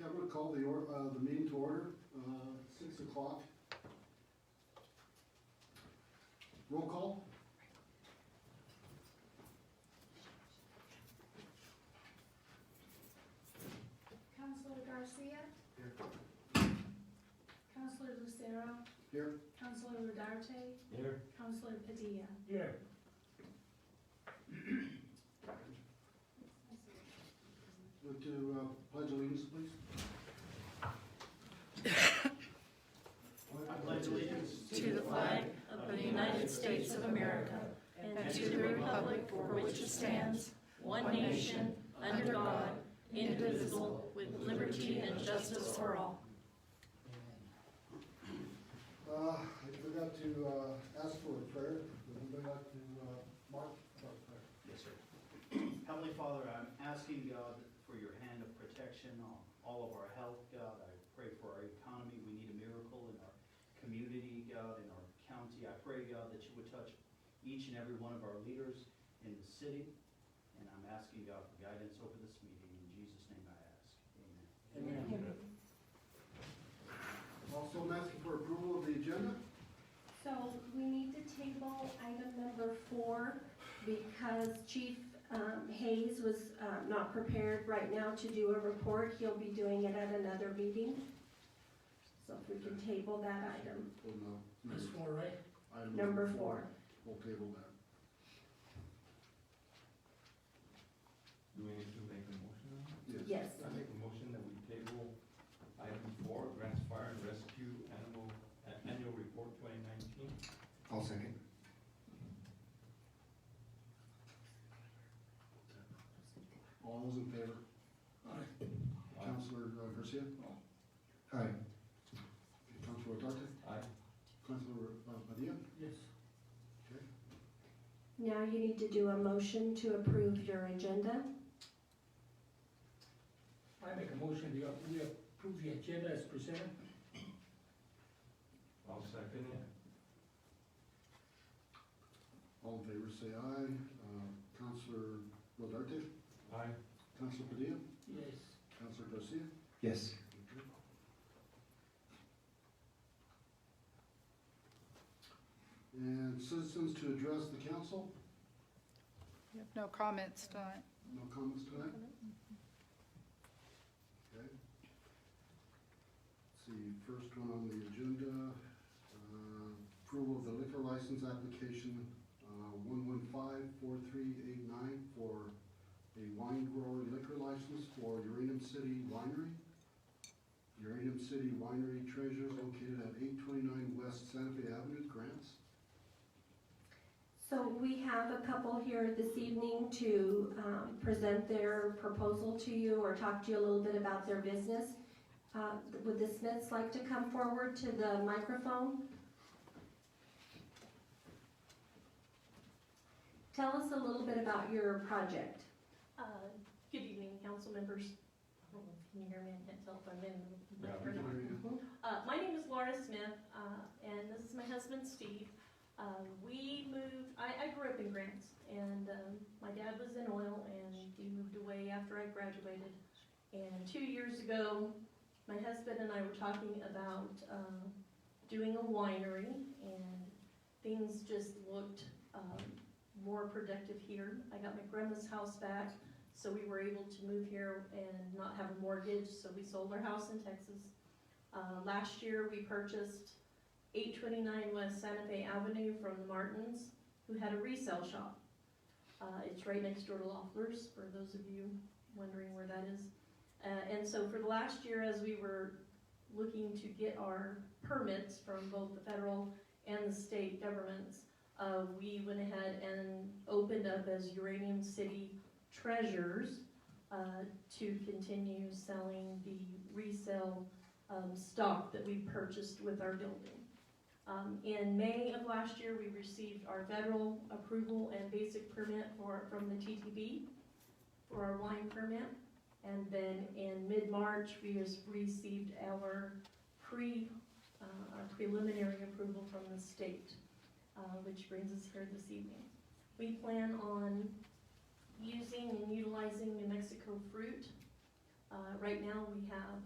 I'm gonna call the meeting to order, 6 o'clock. Roll call? Councilor Garcia, Here. Councilor Lucero, Here. Councilor Rodarte, Here. Councilor Padilla. Here. Look to pledge allegiance, please. I pledge allegiance to the flag of the United States of America and to the republic for which it stands, one nation, under God, indivisible, with liberty and justice for all. I forgot to ask for a prayer. Would anybody like to mark for a prayer? Yes, sir. Heavenly Father, I'm asking God for your hand of protection on all of our health, God. I pray for our economy. We need a miracle in our community, God, in our county. I pray, God, that you would touch each and every one of our leaders in the city. And I'm asking God for guidance over this meeting. In Jesus' name I ask. Amen. Also, I'm asking for approval of the agenda. So we need to table item number 4 because Chief Hayes was not prepared right now to do a report. He'll be doing it at another meeting. So if we can table that item, Oh, no. That's 4, right? Item number 4. We'll table that. Do we need to make a motion on that? Yes. I make a motion that we table item 4, Grants Fire and Rescue Annual Report 2019. I'll second. All those in favor? Councilor Garcia? Aye. Councilor Rodarte? Aye. Councilor Padilla? Yes. Okay. Now you need to do a motion to approve your agenda. I make a motion, we approve the agenda as presented. I'll second it. All in favor, say aye. Councilor Rodarte? Aye. Councilor Padilla? Yes. Councilor Garcia? Yes. And citizens to address the council? You have no comments tonight. No comments tonight? Okay. Let's see, first one on the agenda, approval of the liquor license application, 1154389 for a wine grower liquor license for Uranium City Winery. Uranium City Winery Treasures located at 829 West Santa Fe Avenue, Grants. So we have a couple here this evening to present their proposal to you or talk to you a little bit about their business. Would the Smiths like to come forward to the microphone? Tell us a little bit about your project. Good evening, council members. I don't know if you can hear me, I can't tell if I'm in the Yeah, mic or we can not. hear you. My name is Laura Smith, and this is my husband, Steve. We moved, I grew up in Grants, and my dad was in oil, and he moved away after I graduated. And 2 years ago, my husband and I were talking about doing a winery, and things just looked more productive here. I got my grandma's house back, so we were able to move here and not have a mortgage, so we sold our house in Texas. Last year, we purchased 829 West Santa Fe Avenue from the Martins, who had a resale shop. It's right next door to Loeffler's, for those of you wondering where that is. And so for the last year, as we were looking to get our permits from both the federal and the state governments, we went ahead and opened up as Uranium City Treasures to continue selling the resale stock that we purchased with our building. In May of last year, we received our federal approval and basic permit from the TTB for our wine permit. And then in mid-March, we received our preliminary approval from the state, which brings us here this evening. We plan on using and utilizing New Mexico fruit Right now we have,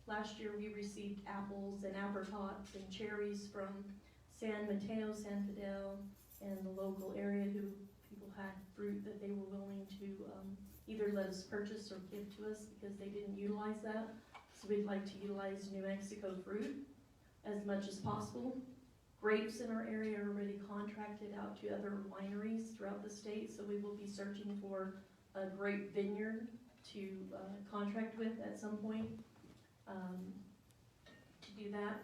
last year we received apples and apricots and cherries from San Mateo, San Fidel, and the local area who people had fruit that they were willing to either let us purchase or give to us because they didn't utilize that. So we'd like to utilize New Mexico fruit as much as possible. Grapes in our area are already contracted out to other wineries throughout the state, so we will be searching for a grape vineyard to contract with at some point to do that.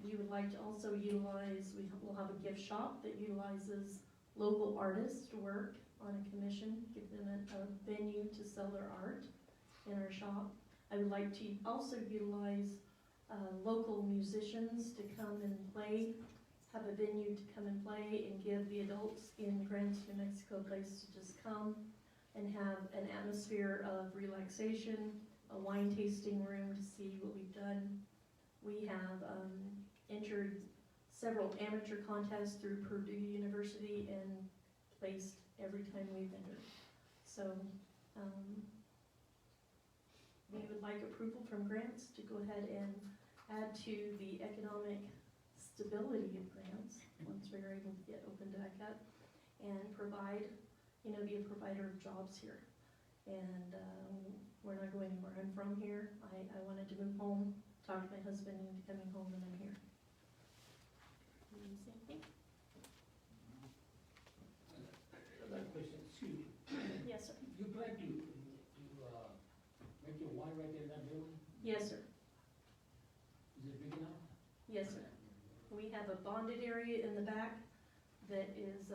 We would like to also utilize, we'll have a gift shop that utilizes local artists to work on a commission, give them a venue to sell their art in our shop. I would like to also utilize local musicians to come and play, have a venue to come and play and give the adults in Grants, New Mexico a place to just come and have an atmosphere of relaxation, a wine tasting room to see what we've done. We have entered several amateur contests through Purdue University and placed every time we've entered. So we would like approval from Grants to go ahead and add to the economic stability of Grants once we're able to get opened back up and provide, be a provider of jobs here. And we're not going anywhere. I'm from here. I wanted to move home, talk to my husband into coming home, and I'm here. Same thing? Another question, excuse me. Yes, sir. You plan to make your wine right there in that building? Yes, sir. Is it big enough? Yes, sir. We have a bonded area in the back that is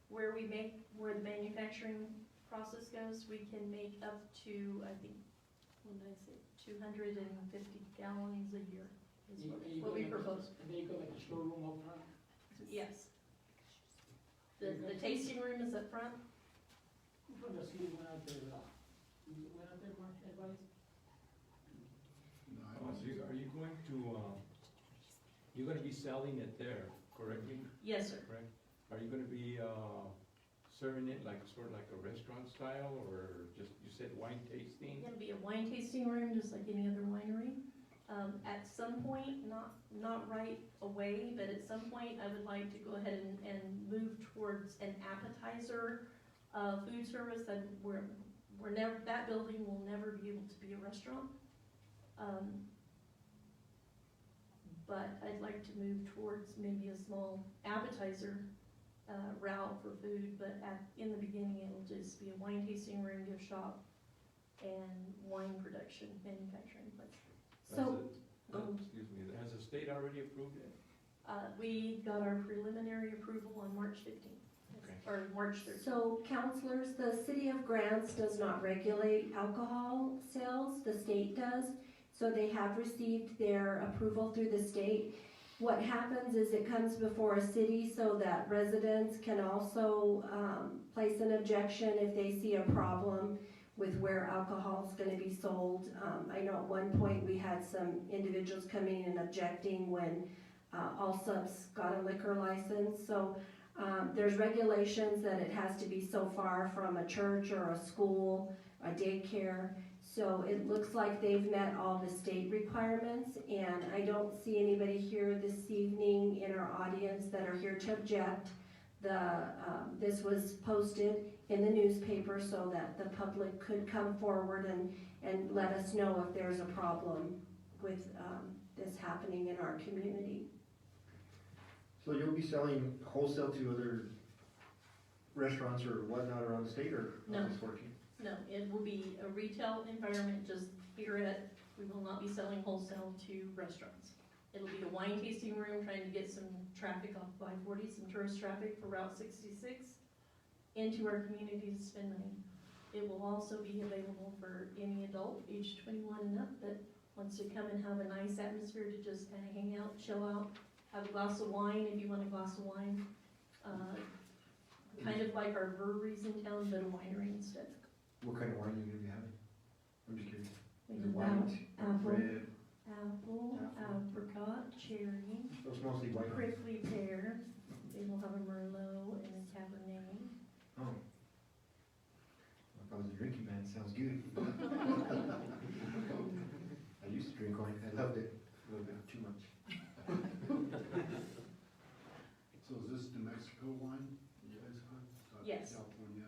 where the manufacturing process goes. We can make up to, I think, what did I say, 250 gallons a year is what we propose. And then you got like a storeroom up front? Yes. The tasting room is up front. Who from the city went out there, Mark, advice? No, I Oh, don't so are you going to, you're gonna be selling it there, correctly? Yes, sir. Correct? Are you gonna be, serving it like, sort of like a restaurant style, or just, you said wine tasting? It's gonna be a wine tasting room, just like any other winery. At some point, not right away, but at some point, I would like to go ahead and move towards an appetizer, food service, that that building will never be able to be a restaurant. But I'd like to move towards maybe a small appetizer route for food, but in the beginning, it'll just be a wine tasting room, gift shop, and wine production, manufacturing place. So- Excuse me, has the state already approved it? We got our preliminary approval on March 15th, Okay. or March 13th. So counselors, the city of Grants does not regulate alcohol sales, the state does. So they have received their approval through the state. What happens is it comes before a city so that residents can also place an objection if they see a problem with where alcohol is gonna be sold. I know at one point we had some individuals coming and objecting when Allsup's got a liquor license. So there's regulations that it has to be so far from a church or a school, a daycare. So it looks like they've met all the state requirements, and I don't see anybody here this evening in our audience that are here to object. This was posted in the newspaper so that the public could come forward and let us know if there's a problem with this happening in our community. So you'll be selling wholesale to other restaurants or whatnot around the state, or No. how's this working? No, it will be a retail environment, just here at, we will not be selling wholesale to restaurants. It'll be a wine tasting room, trying to get some traffic off 540, some tourist traffic for Route 66 into our community to spend money. It will also be available for any adult, age 21 and up, that wants to come and have a nice atmosphere to just kind of hang out, chill out, have a glass of wine if you want a glass of wine. Kind of like our breweries in town, but a winery instead. What kind of wine are you gonna be having? I'm just curious. We Is it have white, apple, red? apple, apricot, cherry, So it's mostly white wine. prickly pear. They will have a Merlot and a Cabernet. Oh. I thought it was a drinking man. That sounds good. I used to drink wine, I loved it, a little bit too much. So is this New Mexico wine, basically? Yes. California,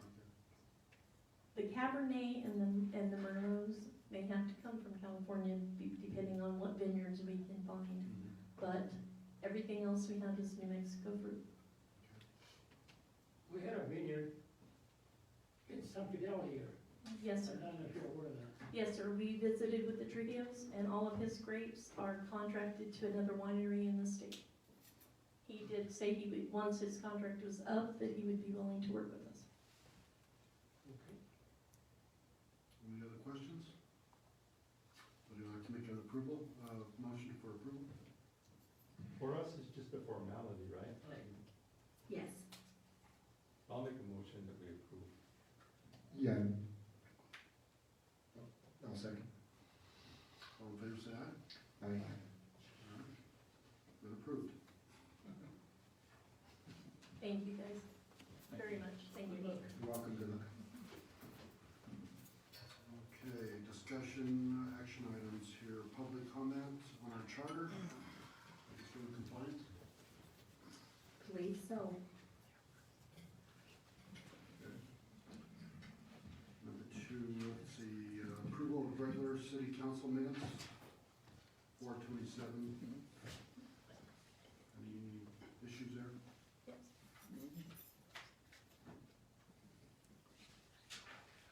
okay. The Cabernet and the Merlots, they have to come from California, depending on what vineyards we can find. But everything else we have is New Mexico fruit. We had a vineyard in San Fidel here. Yes, sir. I don't know if you're aware of that. Yes, sir. We visited with the Trujillos, and all of his grapes are contracted to another winery in the state. He did say he would, once his contract was up, that he would be willing to work with us. Okay. Any other questions? Would you like to make an approval, motion for approval? For us, it's just a formality, right? Yes. I'll make a motion that we approve. Yeah. I'll second. All in favor, say aye. Aye. All right. Been approved. Thank you, guys, very much. Thank you. Look, You're welcome, good luck. Okay, discussion, action items here, public comment on our charter. Is it in compliance? Believe so. Number two, let's see, approval of regular city council minutes, 4/27. Any issues there? Yes.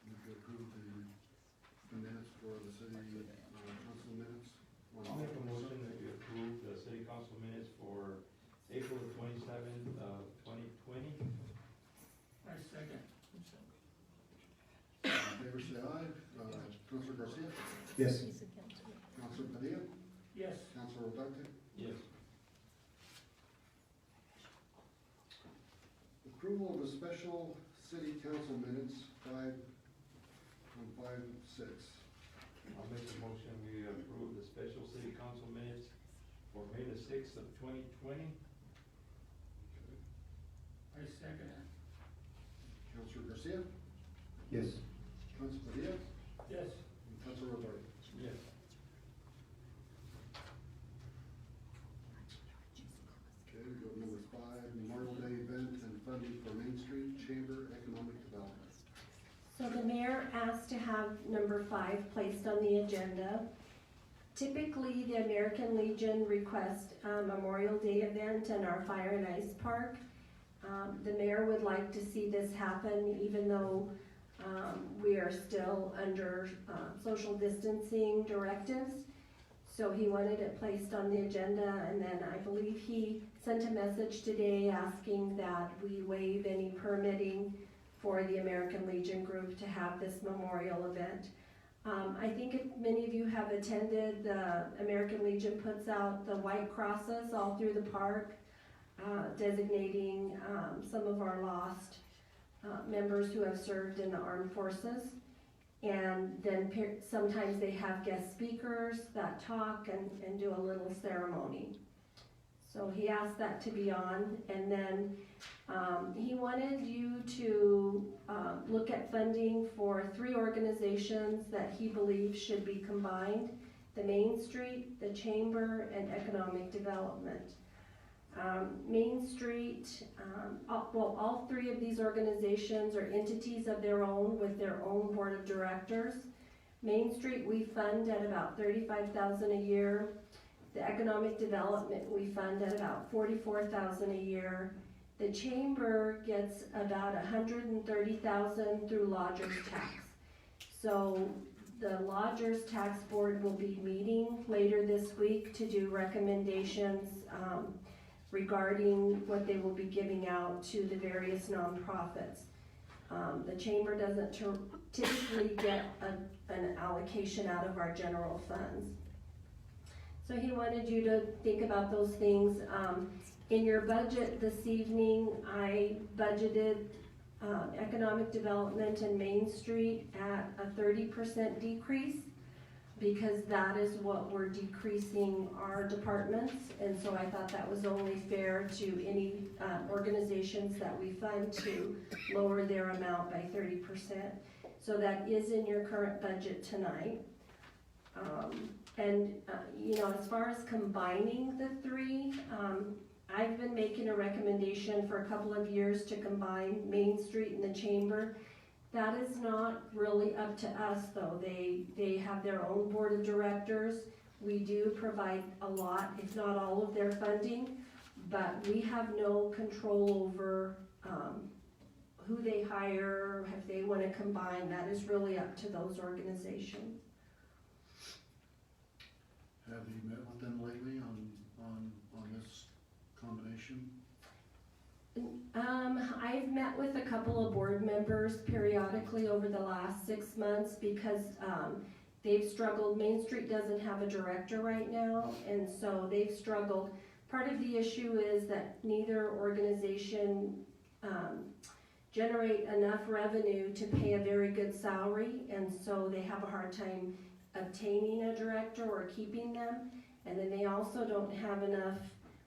Move to approve the minutes for the city, council minutes. I'll make a motion that we approve the city council minutes for April 27th, 2020. I second. All in favor, say aye. Councilor Garcia? Yes. He's against it. Councilor Padilla? Yes. Councilor Duarte? Yes. Approval of the special city council minutes, 5/6. I'll make a motion we approve the special city council minutes for May the 6th of 2020. I second it. Councilor Garcia? Yes. Councilor Padilla? Yes. And Councilor Duarte? Yes. Okay, we go to number 5, Memorial Day event and funding for Main Street Chamber Economic Development. So the mayor asked to have number 5 placed on the agenda. Typically, the American Legion requests a Memorial Day event in our Fire and Ice Park. The mayor would like to see this happen even though we are still under social distancing directives. So he wanted it placed on the agenda, and then I believe he sent a message today asking that we waive any permitting for the American Legion group to have this memorial event. I think if many of you have attended, the American Legion puts out the white crosses all through the park, designating some of our lost members who have served in the armed forces. And then sometimes they have guest speakers that talk and do a little ceremony. So he asked that to be on, and then he wanted you to look at funding for 3 organizations that he believes should be combined: the Main Street, the Chamber, and Economic Development. Main Street, all 3 of these organizations are entities of their own with their own board of directors. Main Street we fund at about $35,000 a year. The Economic Development we fund at about $44,000 a year. The Chamber gets about $130,000 through lodger's tax. So the lodger's tax board will be meeting later this week to do recommendations regarding what they will be giving out to the various nonprofits. The Chamber doesn't typically get an allocation out of our general funds. So he wanted you to think about those things. In your budget this evening, I budgeted economic development and Main Street at a 30% decrease, because that is what we're decreasing our departments, and so I thought that was only fair to any organizations that we fund to lower their amount by 30%. So that is in your current budget tonight. As far as combining the three, I've been making a recommendation for a couple of years to combine Main Street and the Chamber. That is not really up to us, though. They have their own board of directors. We do provide a lot, if not all of their funding, but we have no control over who they hire, if they want to combine. That is really up to those organizations. Have you met with them lately on this combination? I've met with a couple of board members periodically over the last 6 months because they've struggled. Main Street doesn't have a director right now, and so they've struggled. Part of the issue is that neither organization generate enough revenue to pay a very good salary, and so they have a hard time obtaining a director or keeping them. And then they also don't have enough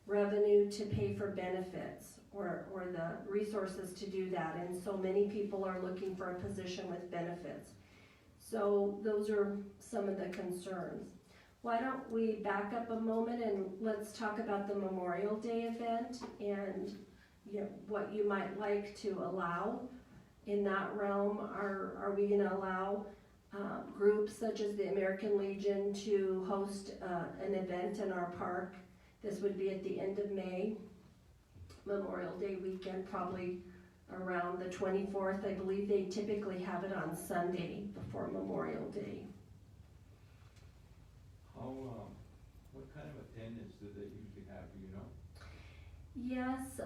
revenue to pay for benefits or the resources to do that, and so many people are looking for a position with benefits. So those are some of the concerns. Why don't we back up a moment and let's talk about the Memorial Day event and what you might like to allow in that realm. Are we going to allow groups such as the American Legion to host an event in our park? This would be at the end of May, Memorial Day weekend, probably around the 24th. I believe they typically have it on Sunday before Memorial Day. What kind of attendance do they usually have, do you know? Yes,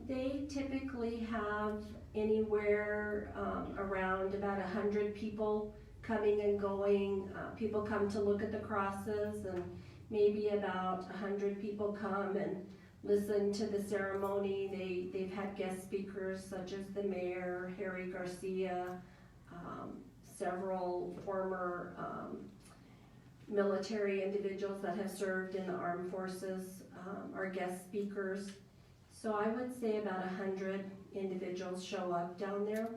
they typically have anywhere around about 100 people coming and going. People come to look at the crosses, and maybe about 100 people come and listen to the ceremony. They've had guest speakers such as the mayor, Harry Garcia, several former military individuals that have served in the armed forces are guest speakers. So I would say about 100 individuals show up down there.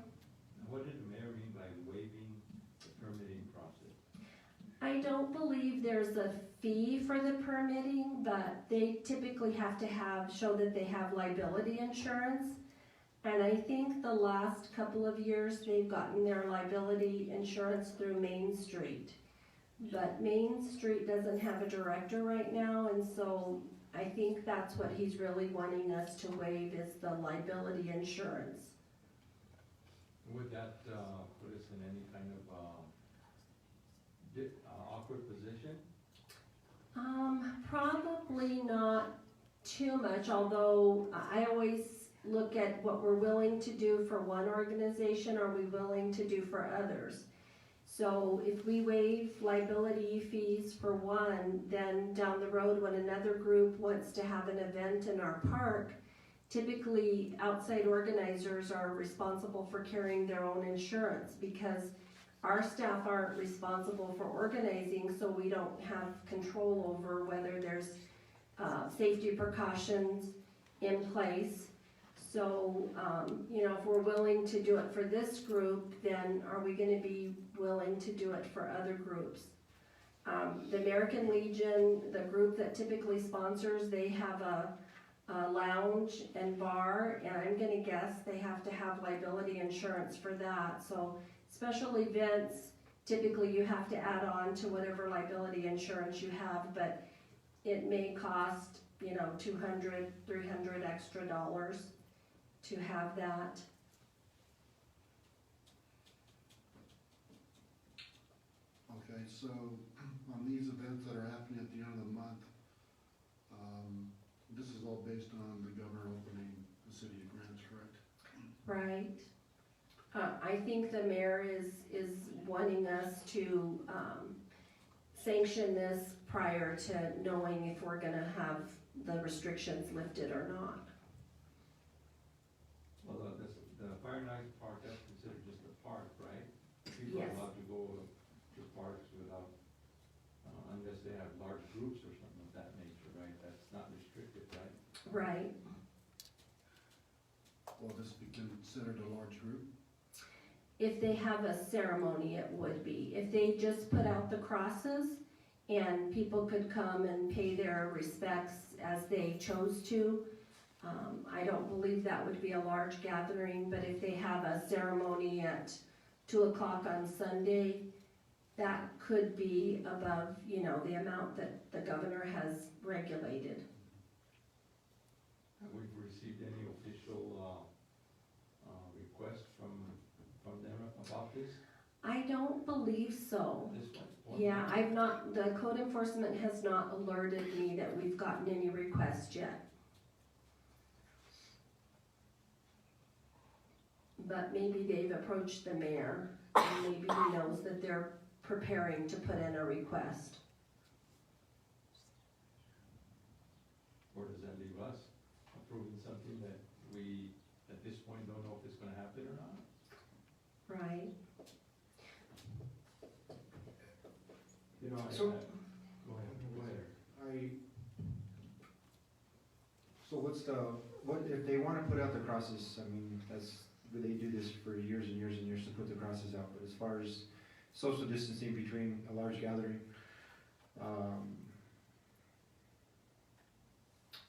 What did the mayor mean by waiving the permitting process? I don't believe there's a fee for the permitting, but they typically have to show that they have liability insurance. And I think the last couple of years they've gotten their liability insurance through Main Street. But Main Street doesn't have a director right now, and so I think that's what he's really wanting us to waive is the liability insurance. Would that put us in any kind of awkward position? Probably not too much, although I always look at what we're willing to do for one organization, are we willing to do for others? So if we waive liability fees for one, then down the road when another group wants to have an event in our park, typically outside organizers are responsible for carrying their own insurance because our staff aren't responsible for organizing, so we don't have control over whether there's safety precautions in place. So, if we're willing to do it for this group, then are we going to be willing to do it for other groups? The American Legion, the group that typically sponsors, they have a lounge and bar, and I'm going to guess they have to have liability insurance for that. So special events, typically you have to add on to whatever liability insurance you have, but it may cost, $200, $300 extra to have that. Okay, so on these events that are happening at the end of the month, this is all based on the governor opening the city of Grants, correct? Right. I think the mayor is wanting us to sanction this prior to knowing if we're gonna have the restrictions lifted or not. Well, the Fire Night Park, that's considered just a park, right? People Yes. are allowed to go to parks without, unless they have large groups or something of that nature, right? That's not restricted, right? Right. Will this be considered a large group? If they have a ceremony, it would be. If they just put out the crosses and people could come and pay their respects as they chose to, I don't believe that would be a large gathering, but if they have a ceremony at 2 o'clock on Sunday, that could be above, the amount that the governor has regulated. Have we received any official, request from them about this? I don't believe so. This one? Yeah, the code enforcement has not alerted me that we've gotten any requests yet. But maybe they've approached the mayor, and maybe he knows that they're preparing to put in a request. Or does that leave us approving something that we, at this point, don't know if it's gonna happen or not? Right. You know, So- go ahead. So what, if they wanna put out the crosses, I mean, they do this for years and years and years to put the crosses out, but as far as social distancing between a large gathering,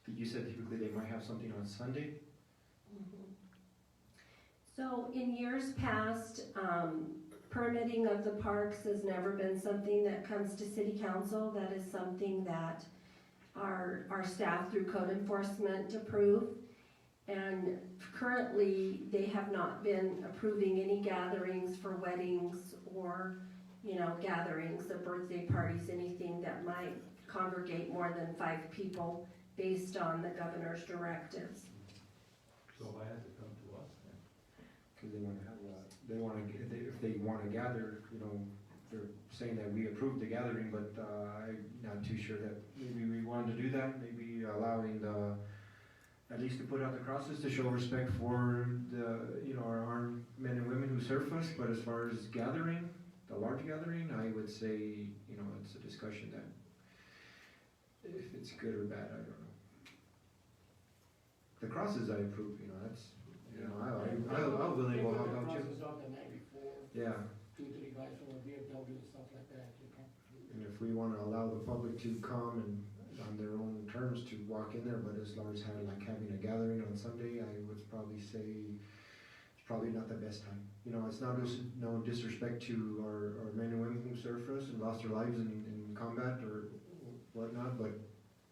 you said typically they might have something on Sunday? So in years past, permitting of the parks has never been something that comes to city council. That is something that our staff through code enforcement approve. And currently, they have not been approving any gatherings for weddings or, gatherings of birthday parties, anything that might congregate more than 5 people based on the governor's directives. So why has it come to us then? Cause if they wanna gather, they're saying that we approved the gathering, but, I'm not too sure that maybe we wanted to do that, maybe allowing at least to put out the crosses to show respect for our armed men and women who serve us, but as far as gathering, the large gathering, I would say, it's a discussion that if it's good or bad, I don't know. The crosses I approve, I'll willing to go help out you. Crosses out the night before, Yeah, 2, 3 guys from a VFW and stuff like that, and if we wanna allow the public to come and on their own terms to walk in there, but as long as having a gathering on Sunday, I would probably say it's probably not the best time. It's not no disrespect to our men and women who served for us and lost their lives in combat or whatnot, but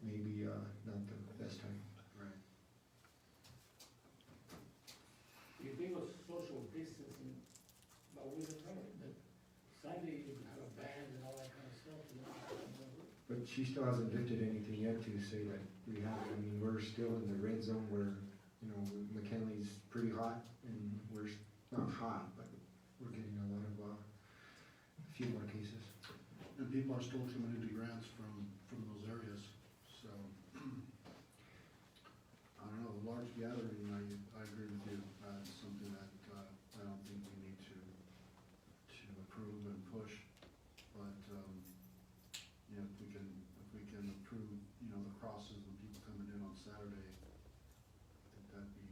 maybe not the best time. Right. You think of social distancing, but we don't know, but Sunday you can have a band and all that kind of stuff, But she still hasn't lifted anything yet to say that we have, we're still in the red zone where, McKinley's pretty hot and we're not hot, but we're getting a lot of, a few more cases. And people are still coming into grants from those areas, so. I don't know, the large gathering, I agree with you, it's something that, I don't think we need to approve and push, but, if we can approve, the crosses and people coming in on Saturday, I think that'd be,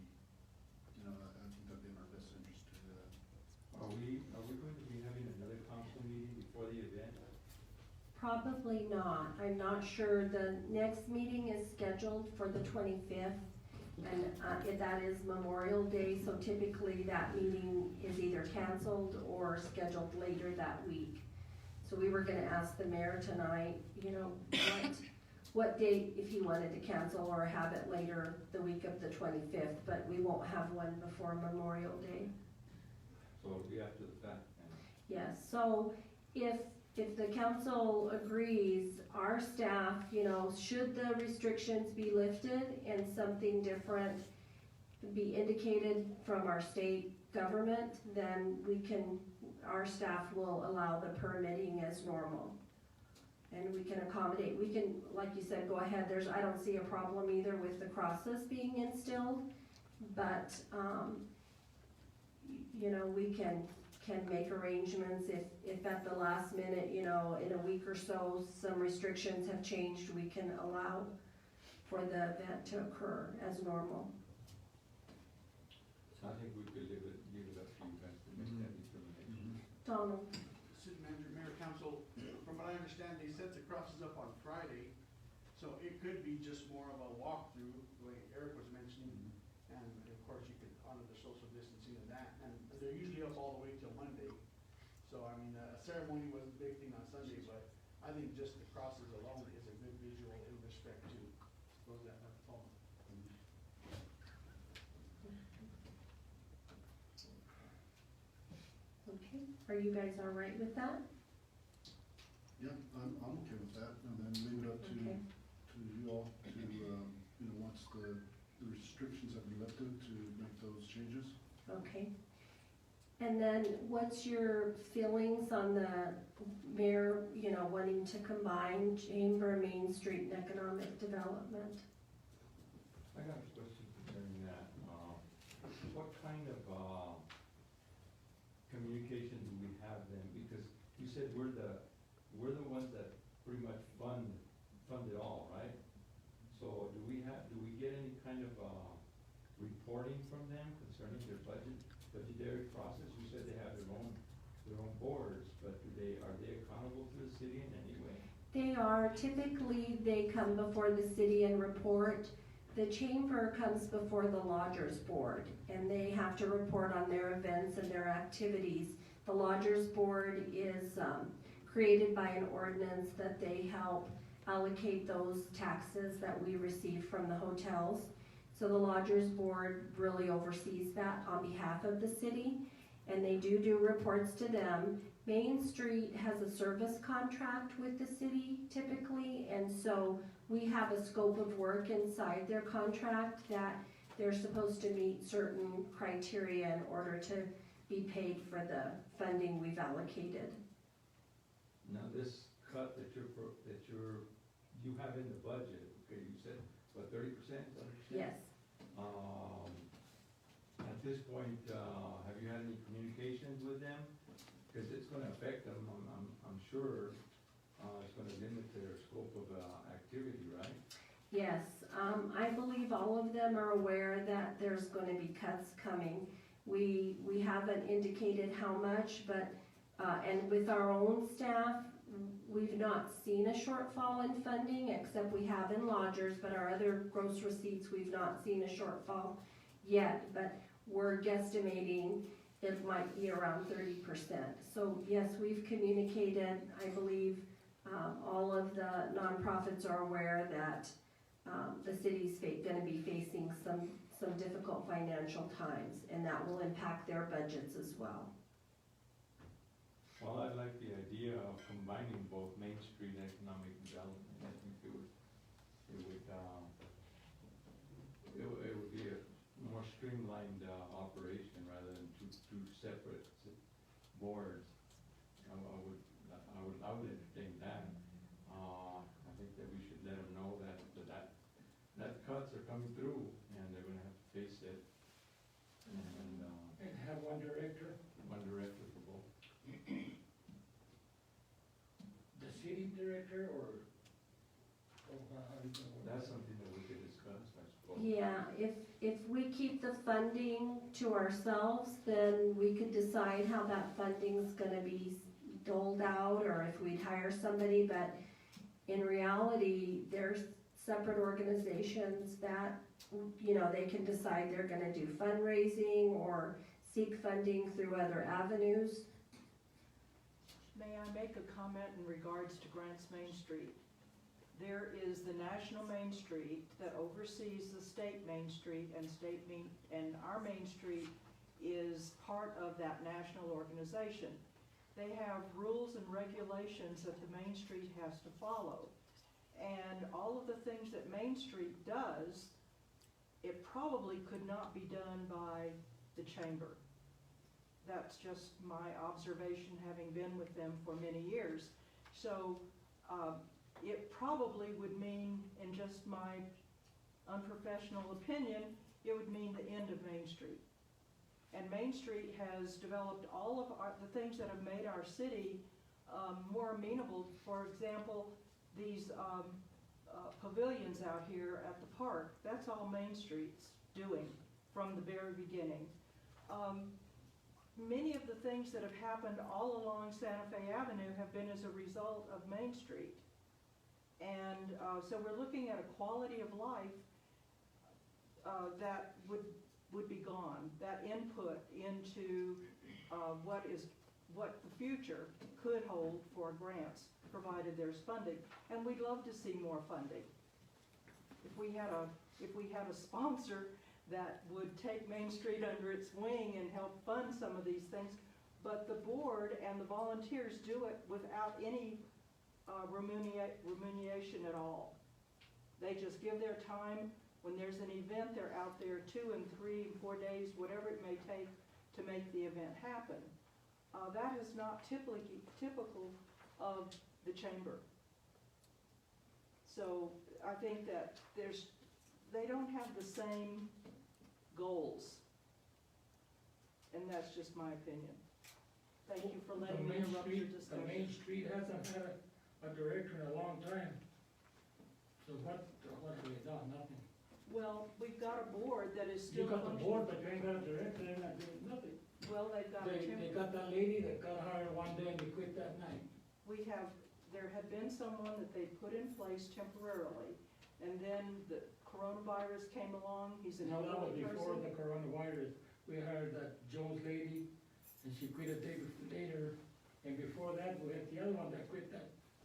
I think that'd be in our best interest to do that. Are we going to be having another council meeting before the event? Probably not. I'm not sure. The next meeting is scheduled for the 25th, and that is Memorial Day, so typically that meeting is either canceled or scheduled later that week. So we were gonna ask the mayor tonight, what date, if he wanted to cancel or have it later the week of the 25th, but we won't have one before Memorial Day. So it'll be after the fact then? Yes, so if the council agrees, our staff, should the restrictions be lifted and something different be indicated from our state government, then our staff will allow the permitting as normal. And we can accommodate, like you said, go ahead, I don't see a problem either with the crosses being instilled, but, we can make arrangements if at the last minute, in a week or so, some restrictions have changed, we can allow for the event to occur as normal. So I think we could leave it up to you guys to make that determination. Donald? City Manager, Mayor, Council, from what I understand, they set the crosses up on Friday, so it could be just more of a walkthrough, the way Eric was mentioning. And of course, you could honor the social distancing and that, and they're usually up all the way till Monday. So, I mean, a ceremony was a big thing on Sunday, but I think just the crosses alone is a good visual in respect to those that have fallen. Okay, are you guys all right with that? Yeah, I'm okay with that, and then leave it up to Okay. you all to, once the restrictions have been lifted, to make those changes. Okay. And then what's your feelings on the mayor, wanting to combine Chamber, Main Street, and Economic Development? I got a question concerning that. What kind of, communication do we have then? Because you said we're the ones that pretty much fund it all, right? So do we get any kind of, reporting from them concerning their budgetary process? You said they have their own boards, but are they accountable to the city in any way? They are, typically, they come before the city and report. The chamber comes before the lodgers board, and they have to report on their events and their activities. The lodgers board is created by an ordinance that they help allocate those taxes that we receive from the hotels. So the lodgers board really oversees that on behalf of the city, and they do reports to them. Main Street has a service contract with the city typically, and so we have a scope of work inside their contract that they're supposed to meet certain criteria in order to be paid for the funding we've allocated. Now, this cut that you have in the budget, okay, you said, what, 30%? Yes. At this point, have you had any communications with them? Because it's gonna affect them, I'm sure, it's gonna limit their scope of, activity, right? Yes, I believe all of them are aware that there's going to be cuts coming. We haven't indicated how much, but, and with our own staff, we've not seen a shortfall in funding, except we have in lodgers, but our other gross receipts, we've not seen a shortfall yet, but we're guesstimating it might be around 30%. So yes, we've communicated, I believe, all of the nonprofits are aware that the city's gonna be facing some difficult financial times, and that will impact their budgets as well. Well, I like the idea of combining both Main Street and economic development. I think it would be a more streamlined, operation rather than two separate boards. I would entertain that. I think that we should let them know that cuts are coming through and they're gonna have to face it. And have one director. one director for both. The city director or how do you know? That's something that we could discuss, I suppose. Yeah, if we keep the funding to ourselves, then we could decide how that funding's gonna be doled out, or if we'd hire somebody, but in reality, there's separate organizations that, they can decide they're gonna do fundraising or seek funding through other avenues. May I make a comment in regards to Grants Main Street? There is the National Main Street that oversees the state Main Street, and our Main Street is part of that national organization. They have rules and regulations that the Main Street has to follow. And all of the things that Main Street does, it probably could not be done by the chamber. That's just my observation, having been with them for many years. So it probably would mean, in just my unprofessional opinion, it would mean the end of Main Street. And Main Street has developed all of the things that have made our city more amenable. For example, these pavilions out here at the park, that's all Main Street's doing from the very beginning. many of the things that have happened all along Santa Fe Avenue have been as a result of Main Street. And so we're looking at a quality of life that would be gone, that input into what the future could hold for grants, provided there's funding. And we'd love to see more funding. If we had a sponsor that would take Main Street under its wing and help fund some of these things, but the board and the volunteers do it without any remuneration at all. They just give their time. When there's an event, they're out there 2 and 3 and 4 days, whatever it may take to make the event happen. That is not typical of the chamber. So I think that they don't have the same goals. And that's just my opinion. Thank you for letting me interrupt your discussion. The Main Street hasn't had a director in a long time. So what have they done? Nothing. Well, we've got a board that is still You got the functioning. board, but you ain't got a director, they're not doing nothing. Well, they've got a They chamber. got that lady that got hired one day and they quit that night. There had been someone that they put in place temporarily, and then the coronavirus came along, he's an No, that was elderly before person. the coronavirus. We hired that Jones lady, and she quit a day later. And before that, we had the other one that quit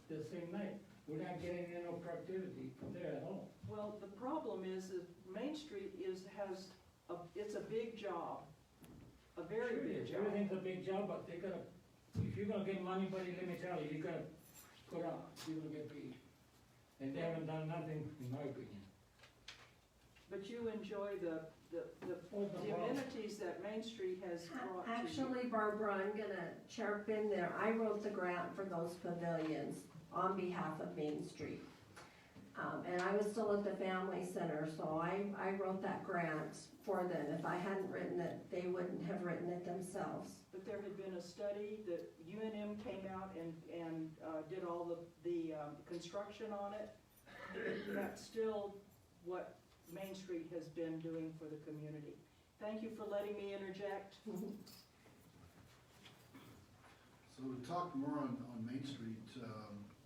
the same night. We're not getting any no productivity from there at all. Well, the problem is that Main Street it's a big job, a very Sure it big is. job. Everything's a big job, but they gotta, if you're gonna get money, buddy, let me tell you, you gotta put out, you're gonna get paid. And they haven't done nothing, in my opinion. But you enjoy the amenities that Main Street has brought to you. Actually, Barbara, I'm gonna chirp in there. I wrote the grant for those pavilions on behalf of Main Street. And I was still at the family center, so I wrote that grant for them. If I hadn't written it, they wouldn't have written it themselves. But there had been a study that UNM came out and did all the construction on it. That's still what Main Street has been doing for the community. Thank you for letting me interject. So to talk more on Main Street,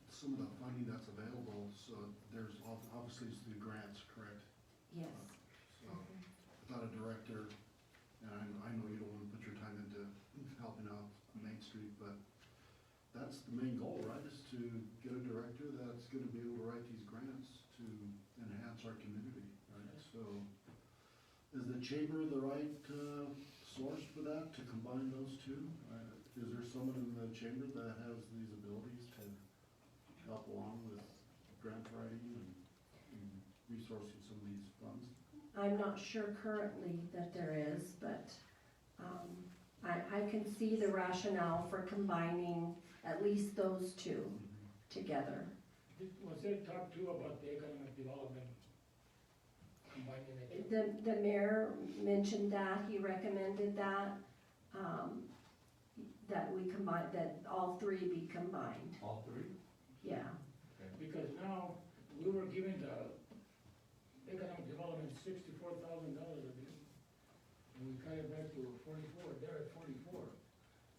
some of the funding that's available, so there's obviously it's through grants, correct? Yes. So without a director, and I know you don't want to put your time into helping out Main Street, but that's the main goal, right? Is to get a director that's gonna be able to write these grants to enhance our community, right? So is the chamber the right source for that, to combine those two? Is there someone in the chamber that has these abilities to help along with grant writing and resourcing some of these funds? I'm not sure currently that there is, but I can see the rationale for combining at least those two together. Was there talk too about the economic development, combining it? The mayor mentioned that, he recommended that, that we combine, that all three be combined, All three? yeah. Because now, we were giving the economic development $64,000 a bit. And we cut it back to 44, they're at 44.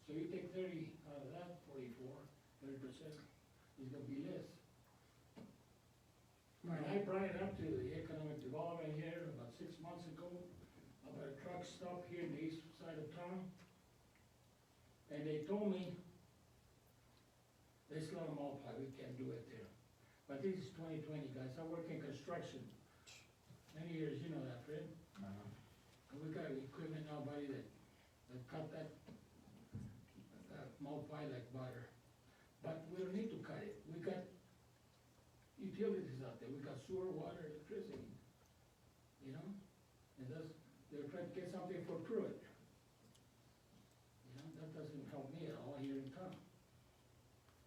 So you take 30 out of that 44, 30% is gonna be less. And I brought it up to the economic development here about 6 months ago, about a truck stop here in the east side of town. And they told me, let's let them all apply, we can't do it there. But this is 2020, guys, I work in construction, many years, you know that, Fred? And we got equipment now, buddy, that cut that multiply like butter. But we don't need to cut it, we got utilities out there, we got sewer, water, electricity, you know? And they're trying to get something for Pruitt. You know, that doesn't help me at all here in town.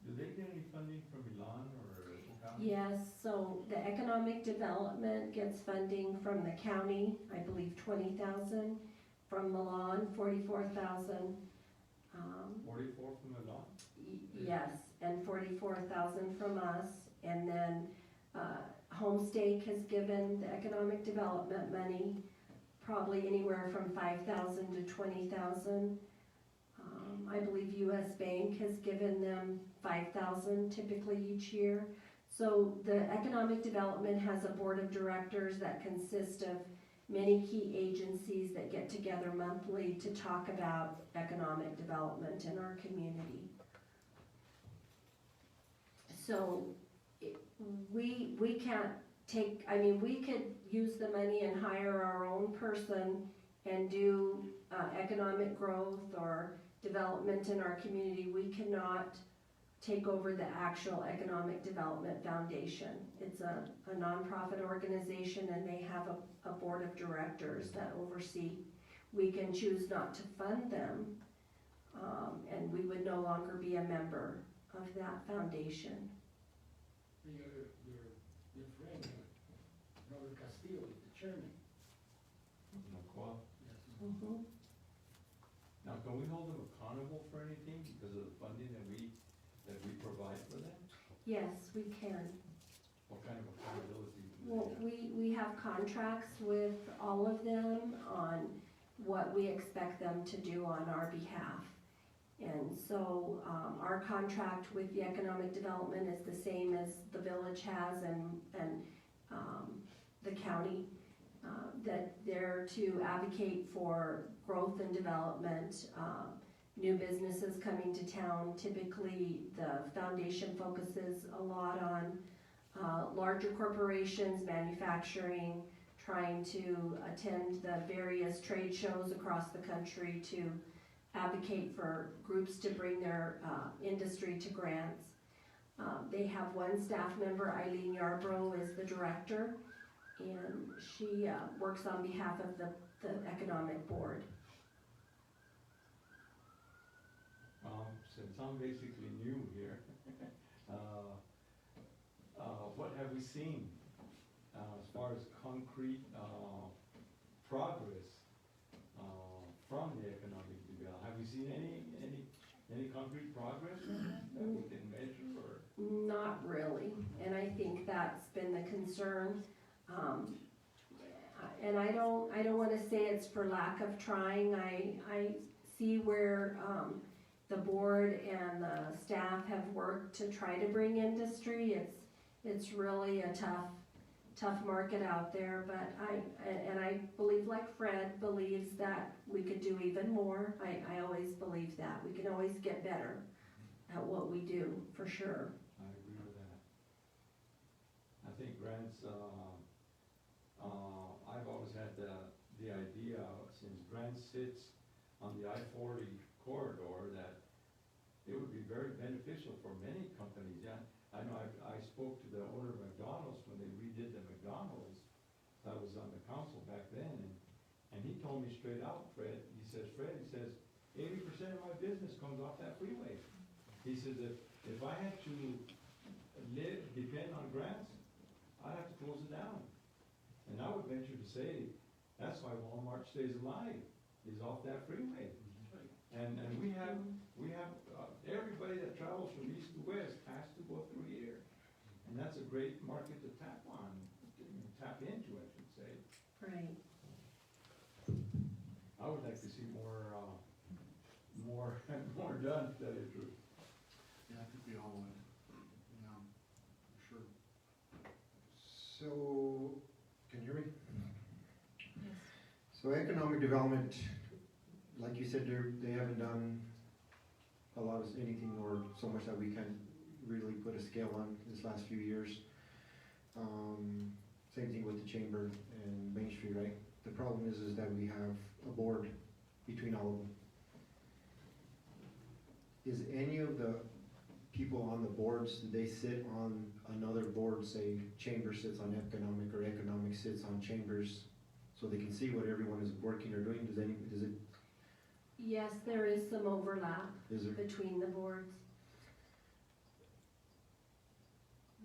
Do they get any funding from Milan or Oka? Yes, so the economic development gets funding from the county, I believe 20,000, from Milan, 44,000. 44 from Milan? Yes, and 44,000 from us, and then, Homestake has given the economic development money, probably anywhere from 5,000 to 20,000. I believe US Bank has given them 5,000 typically each year. So the economic development has a board of directors that consist of many key agencies that get together monthly to talk about economic development in our community. So we can't take, I mean, we could use the money and hire our own person and do economic growth or development in our community. We cannot take over the actual Economic Development Foundation. It's a nonprofit organization, and they have a board of directors that oversee. We can choose not to fund them, and we would no longer be a member of that foundation. Your friend, Robert Castillo, is the chairman. Macquarie. Yes. Mhm. Now, can we hold them accountable for anything because of the funding that we provide for them? Yes, we can. What kind of accountability do they Well, have? we have contracts with all of them on what we expect them to do on our behalf. And so, our contract with the economic development is the same as the village has and the county. That they're to advocate for growth and development, new businesses coming to town. Typically, the foundation focuses a lot on larger corporations, manufacturing, trying to attend the various trade shows across the country to advocate for groups to bring their industry to grants. They have one staff member, Eileen Yarbrough is the director, and she works on behalf of the economic board. Since I'm basically new here, what have we seen as far as concrete progress from the economic development? Have we seen any concrete progress that we can measure or? Not really, and I think that's been the concern. And I don't wanna say it's for lack of trying. I see where, the board and the staff have worked to try to bring industry. It's really a tough market out there, but I believe, like Fred believes, that we could do even more. I always believe that. We can always get better at what we do, for sure. I agree with that. I think grants, I've always had the idea, since Grant sits on the I-40 corridor, that it would be very beneficial for many companies. Yeah, I know I spoke to the owner of McDonald's when they redid the McDonald's. I was on the council back then, and he told me straight out, Fred, 80% of my business comes off that freeway. He says, if I had to depend on grants, I'd have to close it down. And I would venture to say, that's why Walmart stays alive, is off that freeway. And we have everybody that travels from east to west has to go through here. And that's a great market to tap into, I should say. Right. I would like to see more done, to tell you the truth. Yeah, I think we all would, yeah, for sure. So, can you hear me? So economic development, like you said, they haven't done a lot of anything or so much that we can really put a scale on this last few years. Same thing with the chamber and Main Street, right? The problem is that we have a board between all of them. Is any of the people on the boards, do they sit on another board, say chamber sits on economic or economic sits on chambers, so they can see what everyone is working or doing? Does it? Yes, there is some overlap Is there? between the boards.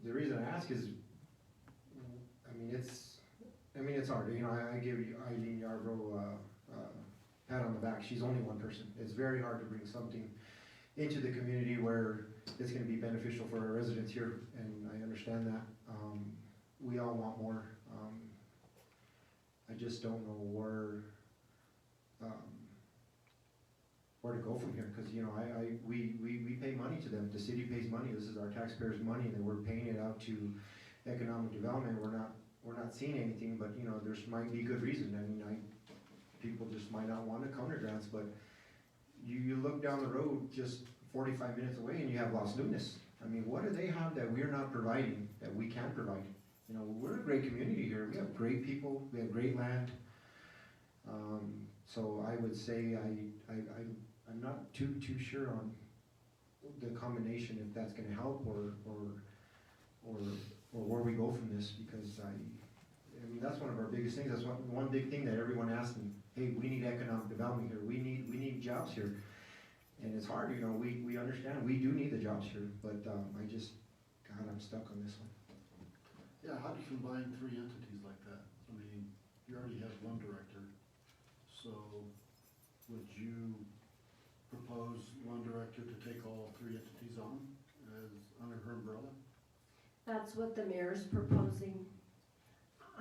The reason I ask is, it's hard, I give Eileen Yarbrough a pat on the back. She's only one person. It's very hard to bring something into the community where it's gonna be beneficial for our residents here, and I understand that. We all want more. I just don't know where, where to go from here, cause you know, we pay money to them, the city pays money, this is our taxpayers' money, and then we're paying it out to economic development, we're not seeing anything, but you know, there's might be good reason, I mean, people just might not wanna come to grants, but you look down the road just 45 minutes away and you have Las Lunas. I mean, what do they have that we're not providing, that we can provide? You know, we're a great community here, we have great people, we have great land. So I would say I'm not too sure on the combination, if that's gonna help or where we go from this, because I mean, that's one of our biggest things, that's one big thing that everyone asks me, hey, we need economic development here, we need jobs here. And it's hard, you know, we understand, we do need the jobs here, but I'm stuck on this one. Yeah, how do you combine three entities like that? I mean, you already have one director, so would you propose one director to take all three entities on as under her umbrella? That's what the mayor's proposing.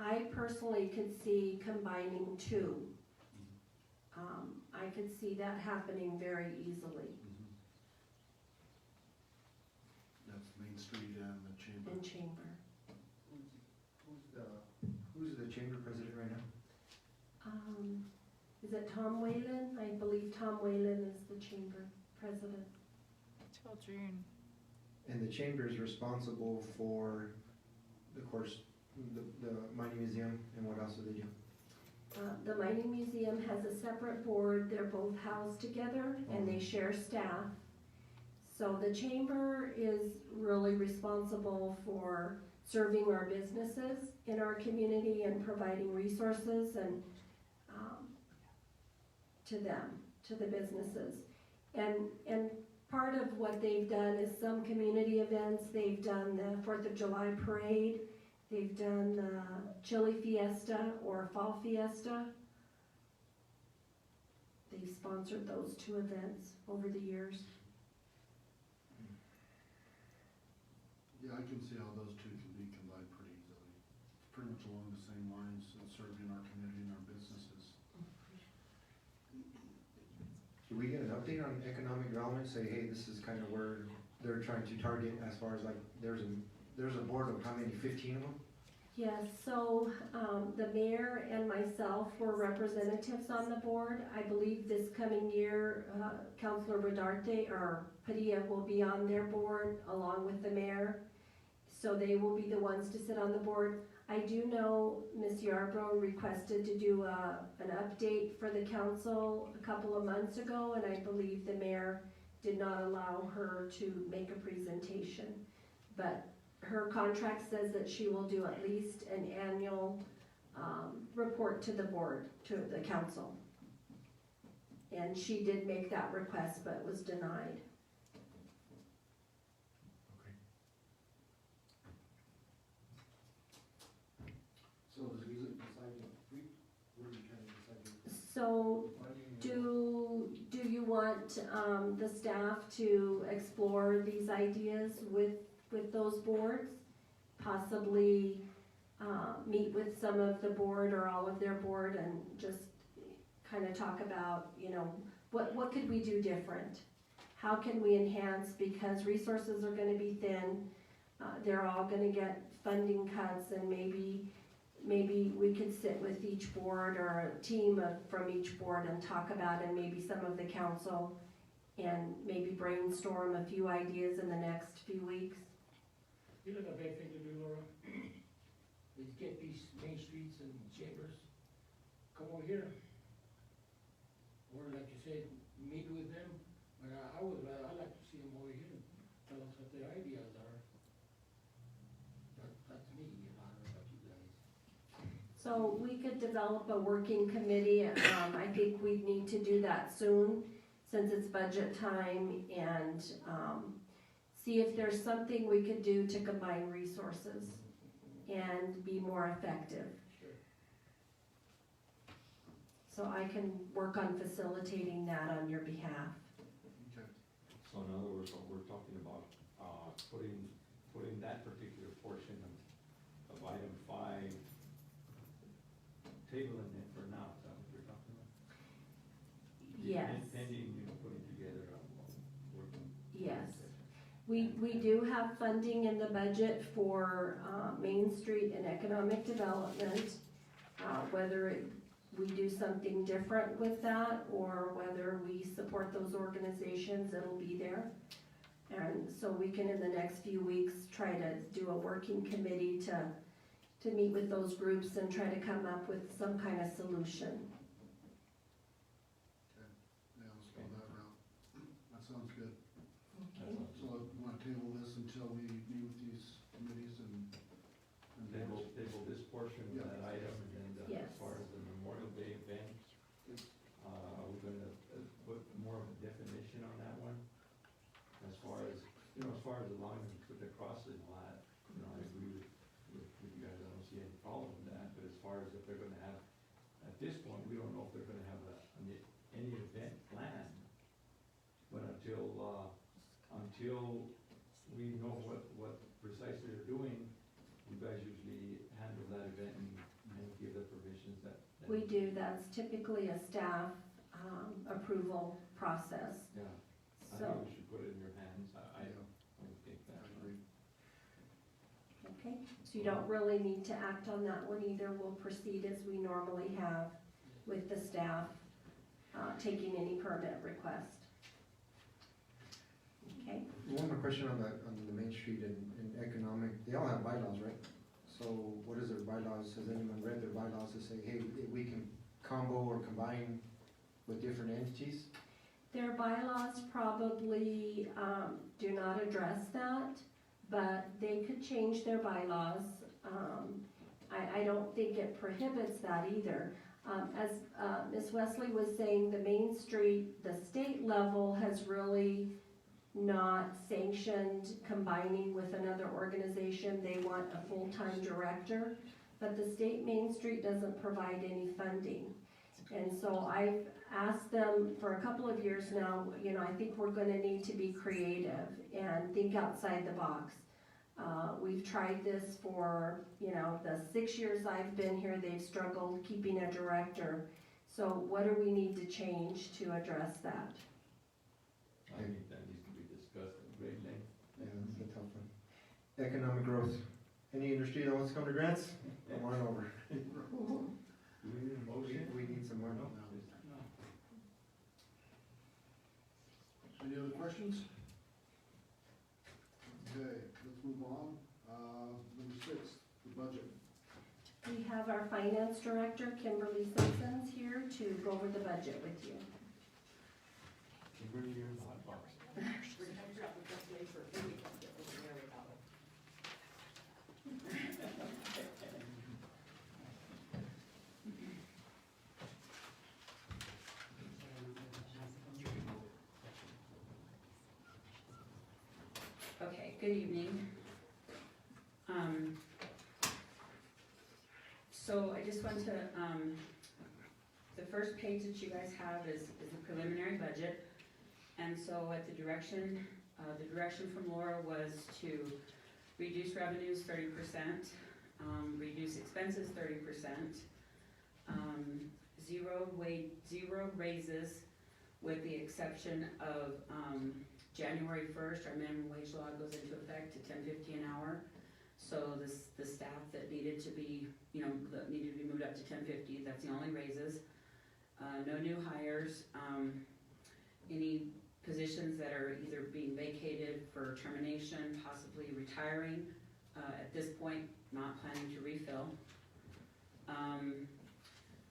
I personally could see combining two. I could see that happening very easily That's Main Street and the Chamber. in chamber. Who's the chamber president right now? Is it Tom Whalen? I believe Tom Whalen is the chamber president. Till June. And the chamber is responsible for, of course, the mining museum, and what else do they do? The mining museum has a separate board, they're both housed together and they share staff. So the chamber is really responsible for serving our businesses in our community and providing resources and, to them, to the businesses. And part of what they've done is some community events, they've done the 4th of July parade, they've done the Chili Fiesta or Fall Fiesta. They've sponsored those two events over the years. Yeah, I can see how those two can be combined pretty easily. It's pretty much along the same lines and serving our community and our businesses. Do we get an update on economic development, say, hey, this is kind of where they're trying to target as far as like, there's a board of how many, 15 of them? Yes, so, the mayor and myself were representatives on the board. I believe this coming year, Councilor Rodarte or Padilla will be on their board along with the mayor. So they will be the ones to sit on the board. I do know Ms. Yarbrough requested to do an update for the council a couple of months ago, and I believe the mayor did not allow her to make a presentation. But her contract says that she will do at least an annual report to the board, to the council. And she did make that request, but was denied. So is it deciding, where are you kind of deciding? So do you want the staff to explore these ideas with those boards? Possibly meet with some of the board or all of their board and just kind of talk about, you know, what could we do different? How can we enhance, because resources are gonna be thin, they're all gonna get funding cuts, and maybe we could sit with each board or a team from each board and talk about, and maybe some of the council, and maybe brainstorm a few ideas in the next few weeks. You know the best thing to do, Laura? Is get these main streets and chambers, come over here. Or like you said, meet with them, but I'd like to see them over here, tell us what their ideas are. That's me, you know, I don't know about you guys. So we could develop a working committee, I think we'd need to do that soon, since it's budget time, and, see if there's something we could do to combine resources and be more effective. Sure. So I can work on facilitating that on your behalf. Okay. So in other words, what we're talking about, putting that particular portion of item 5, tabling it for now, is that what you're talking about? Yes. Pending, you know, putting Yes. We do have funding in the budget for, Main Street and economic development. Whether we do something different with that, or whether we support those organizations, it'll be there. And so we can, in the next few weeks, try to do a working committee to meet with those groups and try to come up with some kind of solution. Yeah, let's go that route. That sounds good. Okay. So we wanna table this until we meet with these committees and Table this portion of Yeah. that item, and then Yes. as far as the Memorial Day event, we're gonna put more of a definition on that one. As far as, as far as allowing them to put the crosses and all that, I agree with you guys, I don't see any problem with that, but as far as if they're gonna have, at this point, we don't know if they're gonna have any event planned. But until we know what precisely they're doing, you guys usually handle that event and give the provisions that. We do, that's typically a staff, approval process, Yeah, I so, think we should put it in your hands, I don't think that. okay? So you don't really need to act on that one either, we'll proceed as we normally have with the staff, taking any permit request. Okay, One more question on the Main Street and economic, they all have bylaws, right? So what is their bylaws? Has anyone read their bylaws to say, hey, we can combo or combine with different entities? their bylaws probably, do not address that, but they could change their bylaws. I don't think it prohibits that either. As Ms. Wesley was saying, the Main Street, the state level has really not sanctioned combining with another organization. They want a full-time director, but the state Main Street doesn't provide any funding. And so I've asked them for a couple of years now, I think we're gonna need to be creative and think outside the box. We've tried this for, the 6 years I've been here, they've struggled keeping a director. So what do we need to change to address that? I think that needs to be discussed at great length. Yeah, that's a tough one. Economic growth. Any industry that wants to come to grants? Come on over. Do we need a motion? We need some more. No. Any other questions? Okay, let's move on. Number 6, the budget. We have our finance director, Kimberly Simpson's here to go over the budget with you. Kimberly, you're in the hot box. Okay, good evening. So I just want to, the first page that you guys have is the preliminary budget. And so at the direction from Laura was to reduce revenues 30%, reduce expenses 30%, zero raises with the exception of, January 1st, our minimum wage law goes into effect to $10.50 an hour. So the staff that needed to be, that needed to be moved up to $10.50, that's the only raises. No new hires, any positions that are either being vacated for termination, possibly retiring. At this point, not planning to refill.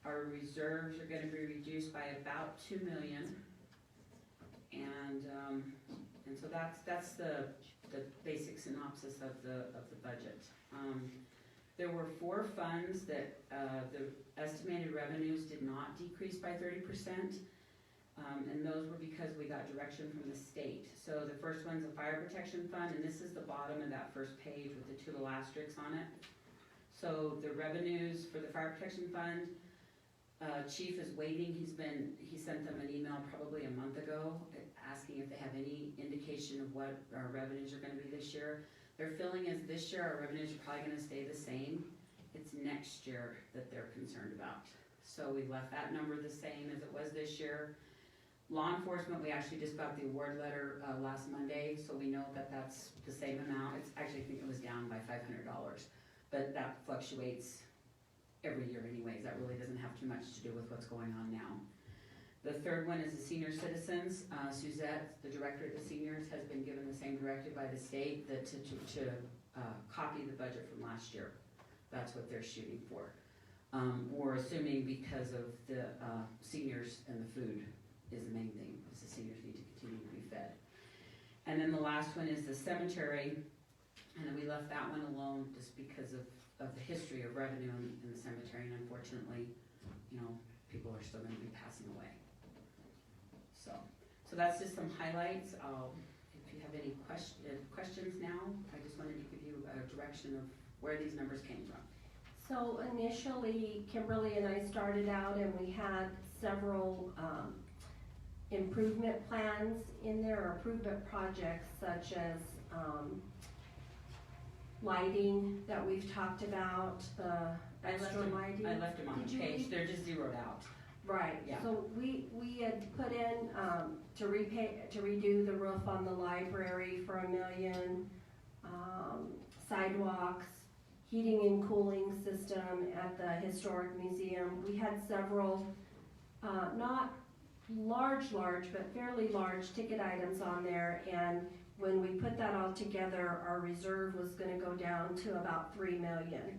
Our reserves are gonna be reduced by about $2 million. And so that's the basic synopsis of the budget. There were 4 funds that, the estimated revenues did not decrease by 30%. And those were because we got direction from the state. So the first one's a fire protection fund, and this is the bottom of that first page with the 2 little asterisks on it. So the revenues for the fire protection fund, Chief is waiting, he sent them an email probably a month ago asking if they have any indication of what our revenues are gonna be this year. Their feeling is this year our revenues are probably gonna stay the same. It's next year that they're concerned about. So we left that number the same as it was this year. Law enforcement, we actually just got the award letter, last Monday, so we know that that's the same amount. It's actually, I think it was down by $500, but that fluctuates every year anyways. That really doesn't have too much to do with what's going on now. The third one is the senior citizens. Suzette, the director of the seniors, has been given the same directive by the state that to copy the budget from last year. That's what they're shooting for. We're assuming because of the seniors and the food is the main thing, because the seniors need to continue to be fed. And then the last one is the cemetery, and we left that one alone just because of the history of revenue in the cemetery, and unfortunately, you know, people are still gonna be passing away. So that's just some highlights. If you have any questions now, I just wanted to give you a direction of where these numbers came from. So initially, Kimberly and I started out and we had several improvement plans in there, or improvement projects such as lighting that we've talked about, extra lighting. I left them on Did the you page, read? they're just zeroed out. Right, Yeah. so we had put in, to redo the roof on the library for $1 million, sidewalks, heating and cooling system at the Historic Museum. We had several, not large, but fairly large ticket items on there, and when we put that all together, our reserve was gonna go down to about $3 million.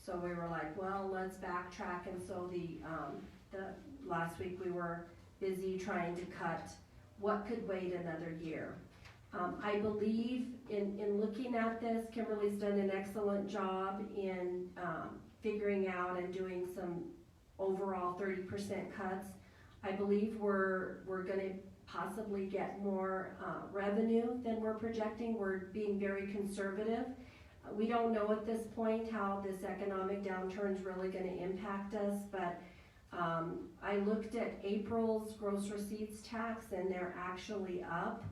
So we were like, well, let's backtrack, and so the last week we were busy trying to cut what could wait another year. I believe in looking at this, Kimberly's done an excellent job in figuring out and doing some overall 30% cuts. I believe we're gonna possibly get more revenue than we're projecting. We're being very conservative. We don't know at this point how this economic downturn is really gonna impact us, but I looked at April's gross receipts tax, and they're actually up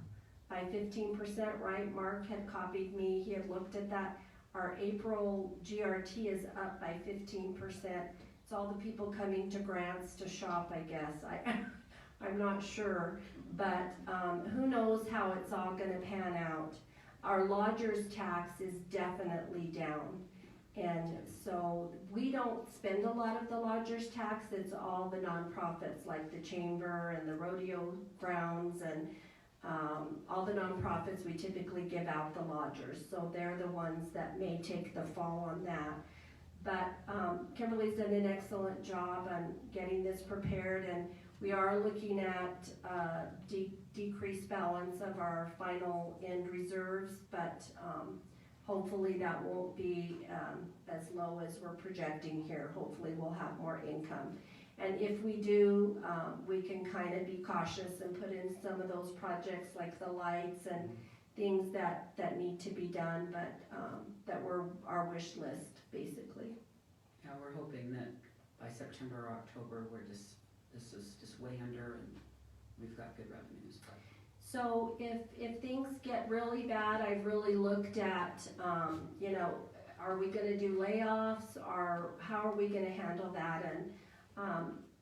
by 15%, right? Mark had copied me, he had looked at that. Our April GRT is up by 15%. It's all the people coming to Grants to shop, I guess. I'm not sure, but who knows how it's all gonna pan out. Our lodger's tax is definitely down. And so we don't spend a lot of the lodger's tax. It's all the nonprofits like the chamber and the rodeo grounds and all the nonprofits. We typically give out the lodgers, so they're the ones that may take the fall on that. But Kimberly's done an excellent job on getting this prepared, and we are looking at decreased balance of our final end reserves, but hopefully that won't be as low as we're projecting here. Hopefully we'll have more income. And if we do, we can kind of be cautious and put in some of those projects like the lights and things that need to be done, but that were our wish list, basically. Yeah, we're hoping that by September or October, this is just way under and we've got good revenues. But So if things get really bad, I've really looked at, you know, are we gonna do layoffs, or how are we gonna handle that? And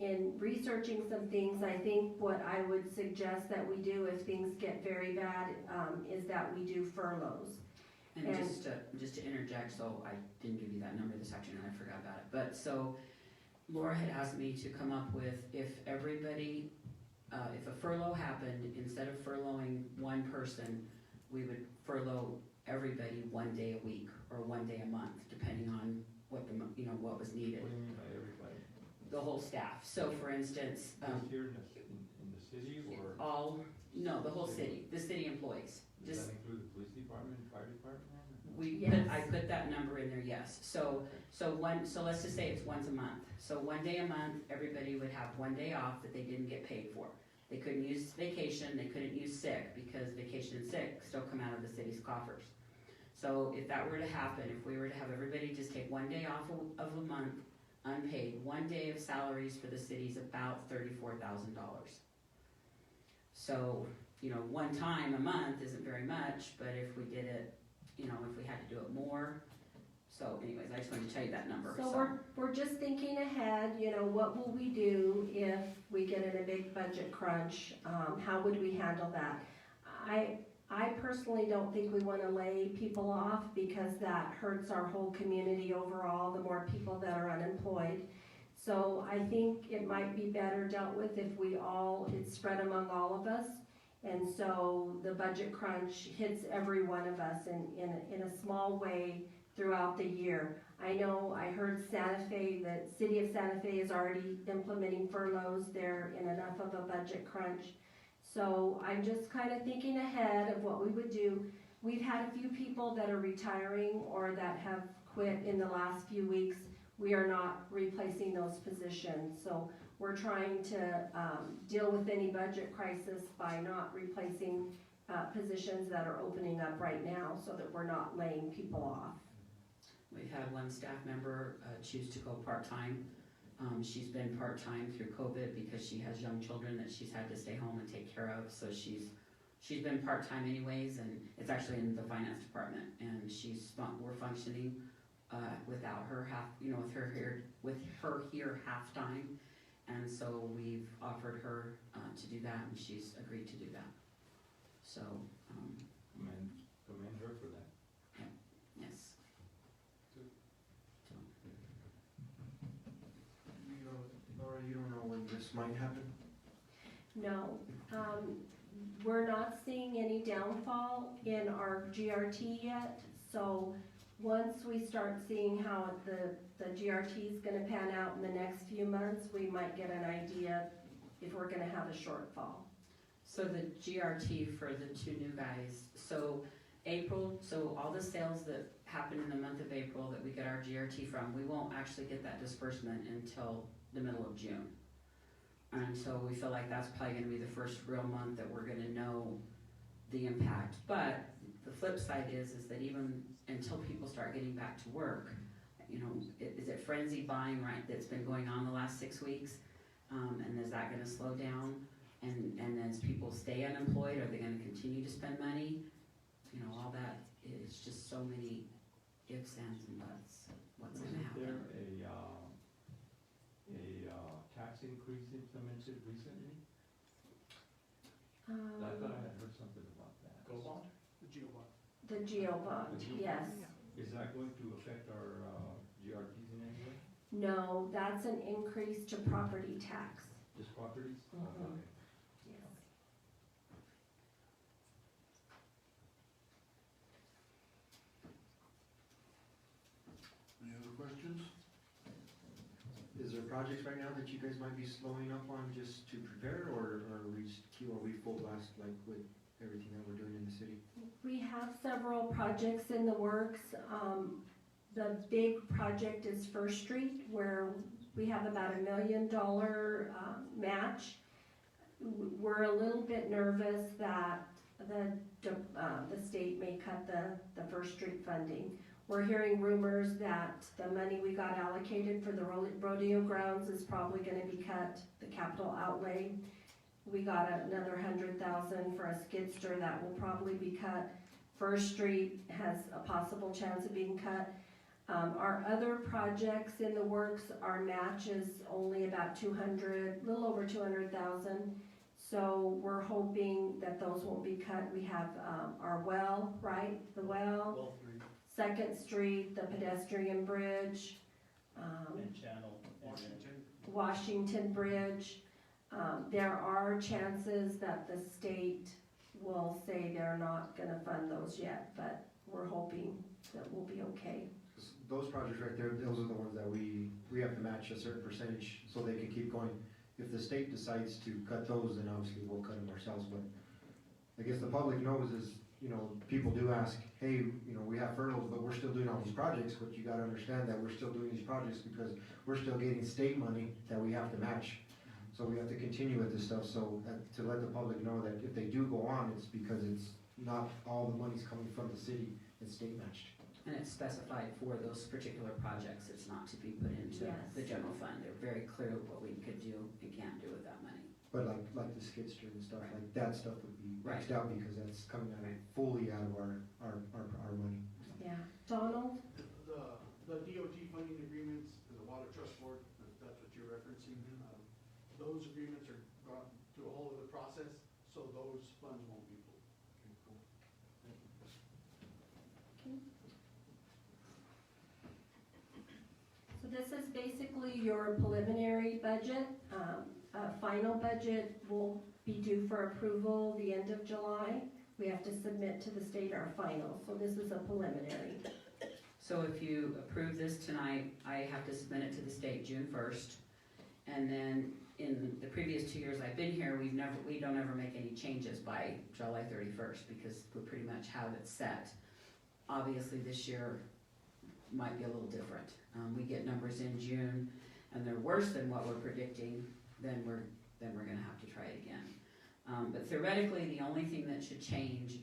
in researching some things, I think what I would suggest that we do if things get very bad is that we do furloughs. And just to interject, so I didn't give you that number this afternoon, I forgot about it. But so Laura had asked me to come up with, if everybody, if a furlough happened, instead of furloughing one person, we would furlough everybody 1 day a week or 1 day a month, depending on what what was needed. What do you mean by everybody? The whole staff. So for instance, Just here in the city, or the whole city, the city employees. does Just that include the police department, fire department? Yes. I put that number in there, yes. So let's just say it's once a month. So 1 day a month, everybody would have 1 day off that they didn't get paid for. They couldn't use vacation, they couldn't use sick, because vacation and sick still come out of the city's coffers. So if that were to happen, if we were to have everybody just take 1 day off of a month, unpaid, 1 day of salaries for the city's about $34,000. So, one time a month isn't very much, but if we did it, if we had to do it more, so So anyways, I just wanted to tell you that number, So we're just thinking ahead, you know, what will we do if we get in a big budget crunch? How would we handle that? I personally don't think we wanna lay people off because that hurts our whole community overall, the more people that are unemployed. So I think it might be better dealt with if it's spread among all of us. And so the budget crunch hits every one of us in a small way throughout the year. I know, I heard Santa Fe, the city of Santa Fe is already implementing furloughs. They're in enough of a budget crunch. So I'm just kind of thinking ahead of what we would do. We've had a few people that are retiring or that have quit in the last few weeks. We are not replacing those positions. So we're trying to deal with any budget crisis by not replacing positions that are opening up right now so that we're not laying people off. We've had one staff member choose to go part-time. She's been part-time through COVID because she has young children that she's had to stay home and take care of. So she's been part-time anyways, and it's actually in the finance department. And we're functioning without her with her here half-time. And so we've offered her to do that, and she's agreed to do that. So, Commend her for that. yes. Laura, you don't know when this might happen? No, we're not seeing any downfall in our GRT yet. So once we start seeing how the GRT is gonna pan out in the next few months, we might get an idea if we're gonna have a shortfall. So the GRT for the two new guys, so all the sales that happen in the month of April that we get our GRT from, we won't actually get that disbursement until the middle of June. And so we feel like that's probably gonna be the first real month that we're gonna know the impact. But the flip side is that even until people start getting back to work, you know, is it frenzy buying, right, that's been going on the last 6 weeks? And is that gonna slow down? And as people stay unemployed, are they gonna continue to spend money? You know, all that is just so many ifs, ands, and buts. What's gonna Wasn't happen? there a tax increase implemented recently? I thought I had heard something about that. Go bond, the geo bond. The GEO bond, The GEO yes. Is that going to affect our GRTs in any way? No, that's an increase to property tax. Just properties? Mhm. Okay. Yes. Any other questions? Is there projects right now that you guys might be slowing up on just to prepare, or are we full blast like with everything that we're doing in the city? We have several projects in the works. The big project is First Street, where we have about $1 million match. We're a little bit nervous that the state may cut the First Street funding. We're hearing rumors that the money we got allocated for the rodeo grounds is probably gonna be cut, the capital outlay. We got another $100,000 for a skidster that will probably be cut. First Street has a possible chance of being cut. Our other projects in the works, our match is only about little over 200,000. So we're hoping that those won't be cut. We have, our well, right, the well, Well, three, 2nd Street, the pedestrian bridge, and channel, and then Washington Bridge. There are chances that the state will say they're not gonna fund those yet, but we're hoping that we'll be okay. Those projects right there, those are the ones that we have to match a certain percentage so they can keep going. If the state decides to cut those, then obviously we'll cut them ourselves, but I guess the public knows is, you know, people do ask, hey, you know, we have furloughs, but we're still doing all these projects, but you gotta understand that we're still doing these projects because we're still getting state money that we have to match. So we have to continue with this stuff, so to let the public know that if they do go on, it's because it's not all the money's coming from the city, it's state matched. And it's specified for those particular projects, it's not to be put into Yes. the general fund. They're very clear what we could do and can't do with that money. But like the skidster and stuff, like that stuff would be maxed Right. out because that's coming out fully out of our money. Yeah. Donald? The the DOT funding agreements and the Water Trust Board, if that's what you're referencing, those agreements are gone through a whole other process, so those funds won't be pulled. So this is basically your preliminary budget. Final budget will be due for approval the end of July. We have to submit to the state our final, so this is a preliminary. So if you approve this tonight, I have to submit it to the state June 1st. And then in the previous 2 years I've been here, we don't ever make any changes by July 31st because we pretty much have it set. Obviously this year might be a little different. We get numbers in June and they're worse than what we're predicting, then we're gonna have to try it again. But theoretically, the only thing that should change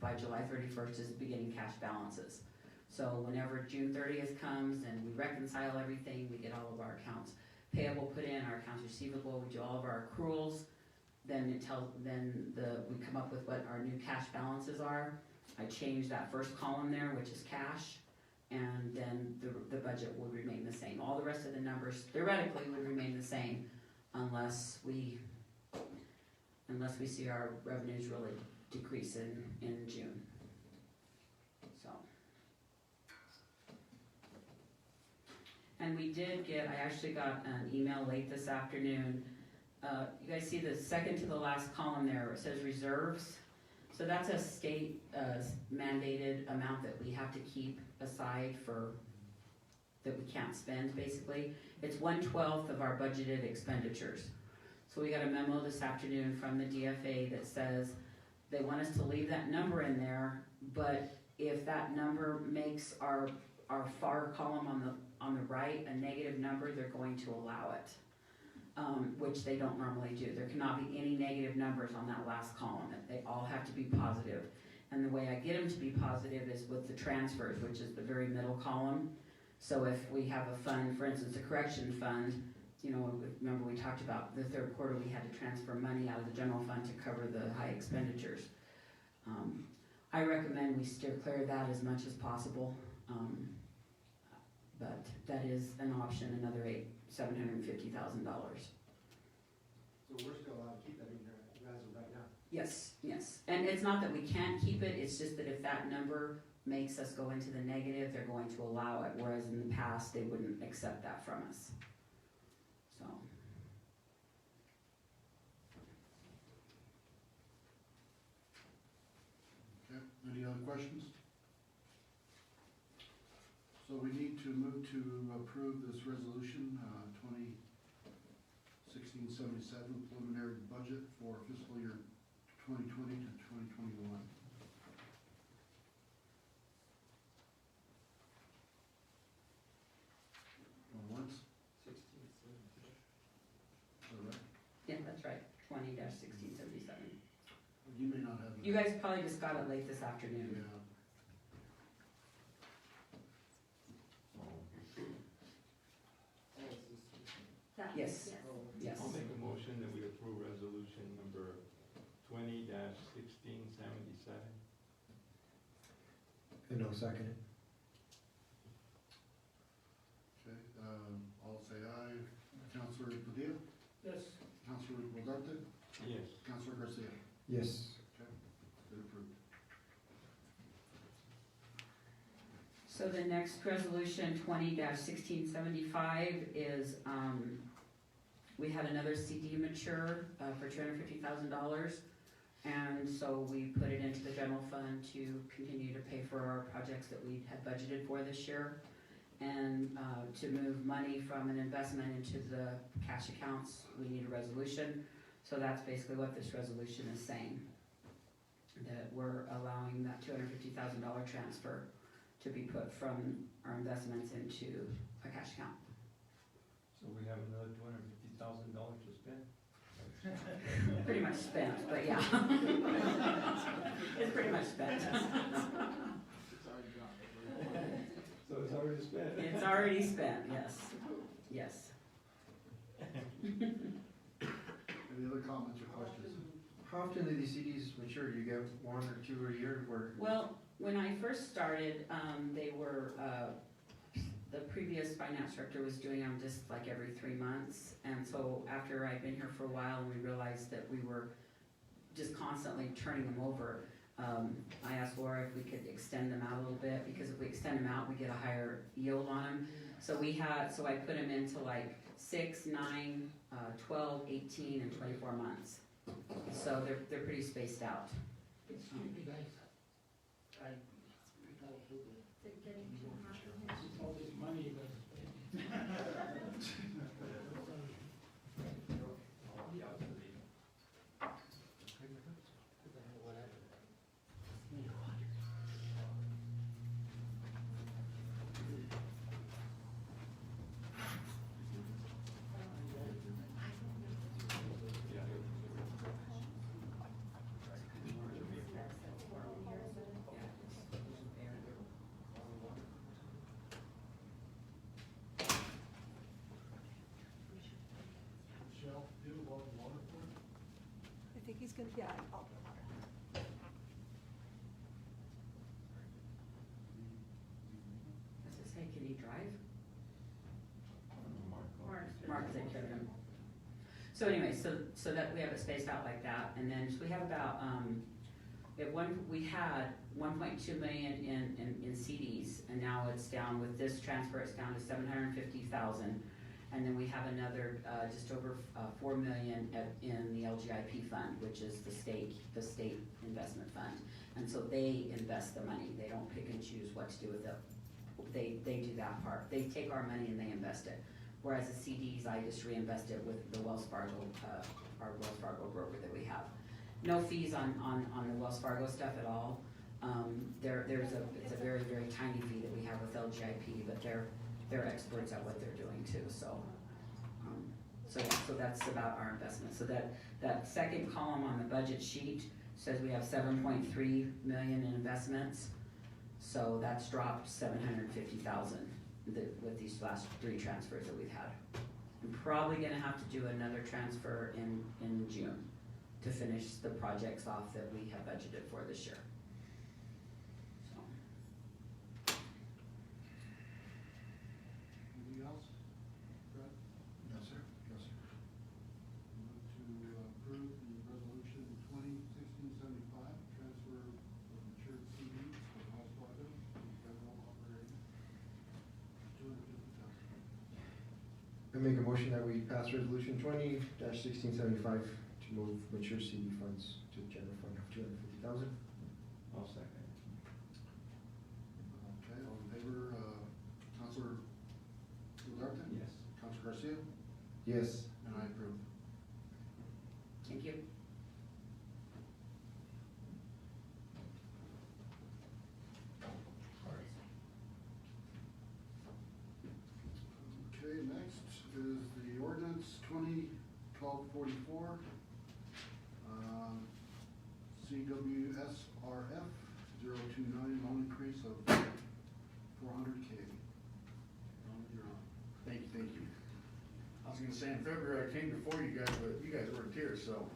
by July 31st is the beginning cash balances. So whenever June 30th comes and we reconcile everything, we get all of our accounts payable put in, our accounts receivable, we do all of our accruals, then we come up with what our new cash balances are. I change that first column there, which is cash, and then the budget would remain the same. All the rest of the numbers theoretically would remain the same unless we see our revenues really decrease in June. So. And I actually got an email late this afternoon. You guys see the second to the last column there, it says reserves. So that's a state mandated amount that we have to keep aside that we can't spend basically. It's 1/12 of our budgeted expenditures. So we got a memo this afternoon from the DFA that says they want us to leave that number in there, but if that number makes our far column on the right a negative number, they're going to allow it, which they don't normally do. There cannot be any negative numbers on that last column. They all have to be positive. And the way I get them to be positive is with the transfers, which is the very middle column. So if we have a fund, for instance, a correction fund, remember we talked about the third quarter we had to transfer money out of the general fund to cover the high expenditures. I recommend we steer clear of that as much as possible, but that is an option, another $750,000. So we're still allowed to keep that in there as of right now? Yes, and it's not that we can't keep it, it's just that if that number makes us go into the negative, they're going to allow it, whereas in the past, they wouldn't accept that from us. So. Okay, any other questions? So we need to move to approve this resolution, 2016-77 preliminary budget for fiscal year 2020 to 2021. Going once? 1677. Is that right? Yeah, that's right, 20-1677. You may not have it. You guys probably just got it late this afternoon. Yeah. Yes. Yes. I'll make a motion that we approve resolution number 20-1677. And I'll second it. Okay, all say aye. Councilor Padilla? Yes. Councilor Guardante? Yes. Councilor Garcia? Yes. Been approved. So the next resolution, 20-1675, is, we had another CD mature for $250,000. And so we put it into the general fund to continue to pay for our projects that we had budgeted for this year. And to move money from an investment into the cash accounts, we need a resolution. So that's basically what this resolution is saying. That we're allowing that $250,000 transfer to be put from our investments into a cash account. So we have another $250,000 to spend? Pretty much spent, but yeah. It's pretty much spent. So it's already spent? It's already spent, yes, yes. Any other comments or questions? How often do these CDs mature? Do you get one or two a year? Well, when I first started, they were, the previous finance director was doing them just like every 3 months. And so after I'd been here for a while and we realized that we were just constantly turning them over, I asked Laura if we could extend them out a little bit, because if we extend them out, we get a higher yield on them. So I put them into like 6, 9, 12, 18, and 24 months. So they're pretty spaced out. Excuse me, guys. They're getting too hot. All this money you guys are spending. Michelle, do you want water for it? I think he's gonna, yeah, I'll. I says, hey, can you drive? Mark. Mark take care of them. So anyway, so that we have it spaced out like that, and then so we have about, we had 1.2 million in CDs, and now it's down with this transfer, it's down to 750,000. And then we have another, just over 4 million in the LGIP fund, which is the state investment fund. And so they invest the money, they don't pick and choose what to do with it. They do that part, they take our money and they invest it. Whereas the CDs, I just reinvest it with the Wells Fargo, our Wells Fargo broker that we have. No fees on the Wells Fargo stuff at all. It's a very, very tiny fee that we have with LGIP, but they're experts at what they're doing too, so. So that's about our investment. So that second column on the budget sheet says we have 7.3 million in investments. So that's dropped 750,000 with these last 3 transfers that we've had. I'm probably gonna have to do another transfer in June to finish the projects off that we have budgeted for this year. So. Anything else? Brett? No, sir. No, sir. Move to approve the resolution 2016-75, transfer of matured CDs from Wells Fargo to general operating, $250,000. I make a motion that we pass resolution 20-1675 to move mature CD funds to general fund of 250,000. I'll second. Okay, all in favor, Councilor Ugarte? Yes. Councilor Garcia? Yes. And I approve. Thank you. Okay, next is the ordinance 2012-44, CWSRF 029, loan increase of 400K. You're on. Thank you. I was gonna say, in February, I came before you guys, but you guys weren't here, so.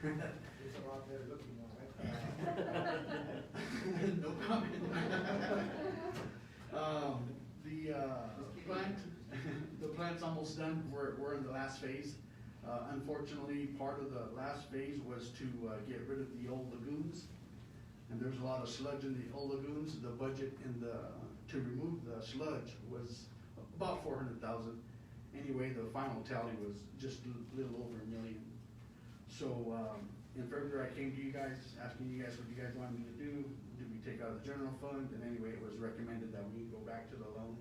It's a lot better looking now, right? No comment. The plant's almost done, we're in the last phase. Unfortunately, part of the last phase was to get rid of the old lagoons. And there's a lot of sludge in the old lagoons. The budget to remove the sludge was about 400,000. Anyway, the final tally was just a little over $1 million. So, in February, I came to you guys, asking you guys what you guys wanted me to do. Did we take out of the general fund? And anyway, it was recommended that we go back to the loan,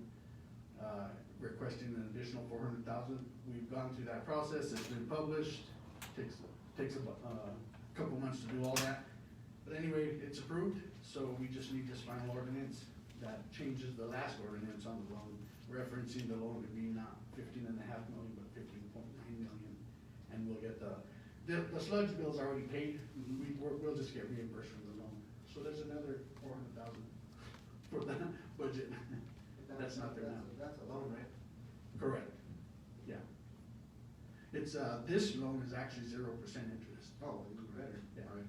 requesting an additional 400,000. We've gone through that process, it's been published, takes a couple months to do all that. But anyway, it's approved, so we just need this final ordinance that changes the last ordinance on the loan, referencing the loan to be not 15.5 million, but 15.9 million. And we'll get the sludge bill's already paid, we'll just get reimbursed from the loan. So there's another 400,000 for the budget. That's not there now. That's a loan, right? Correct, yeah. It's, this loan is actually 0% interest. Oh, even better. Yeah. All right.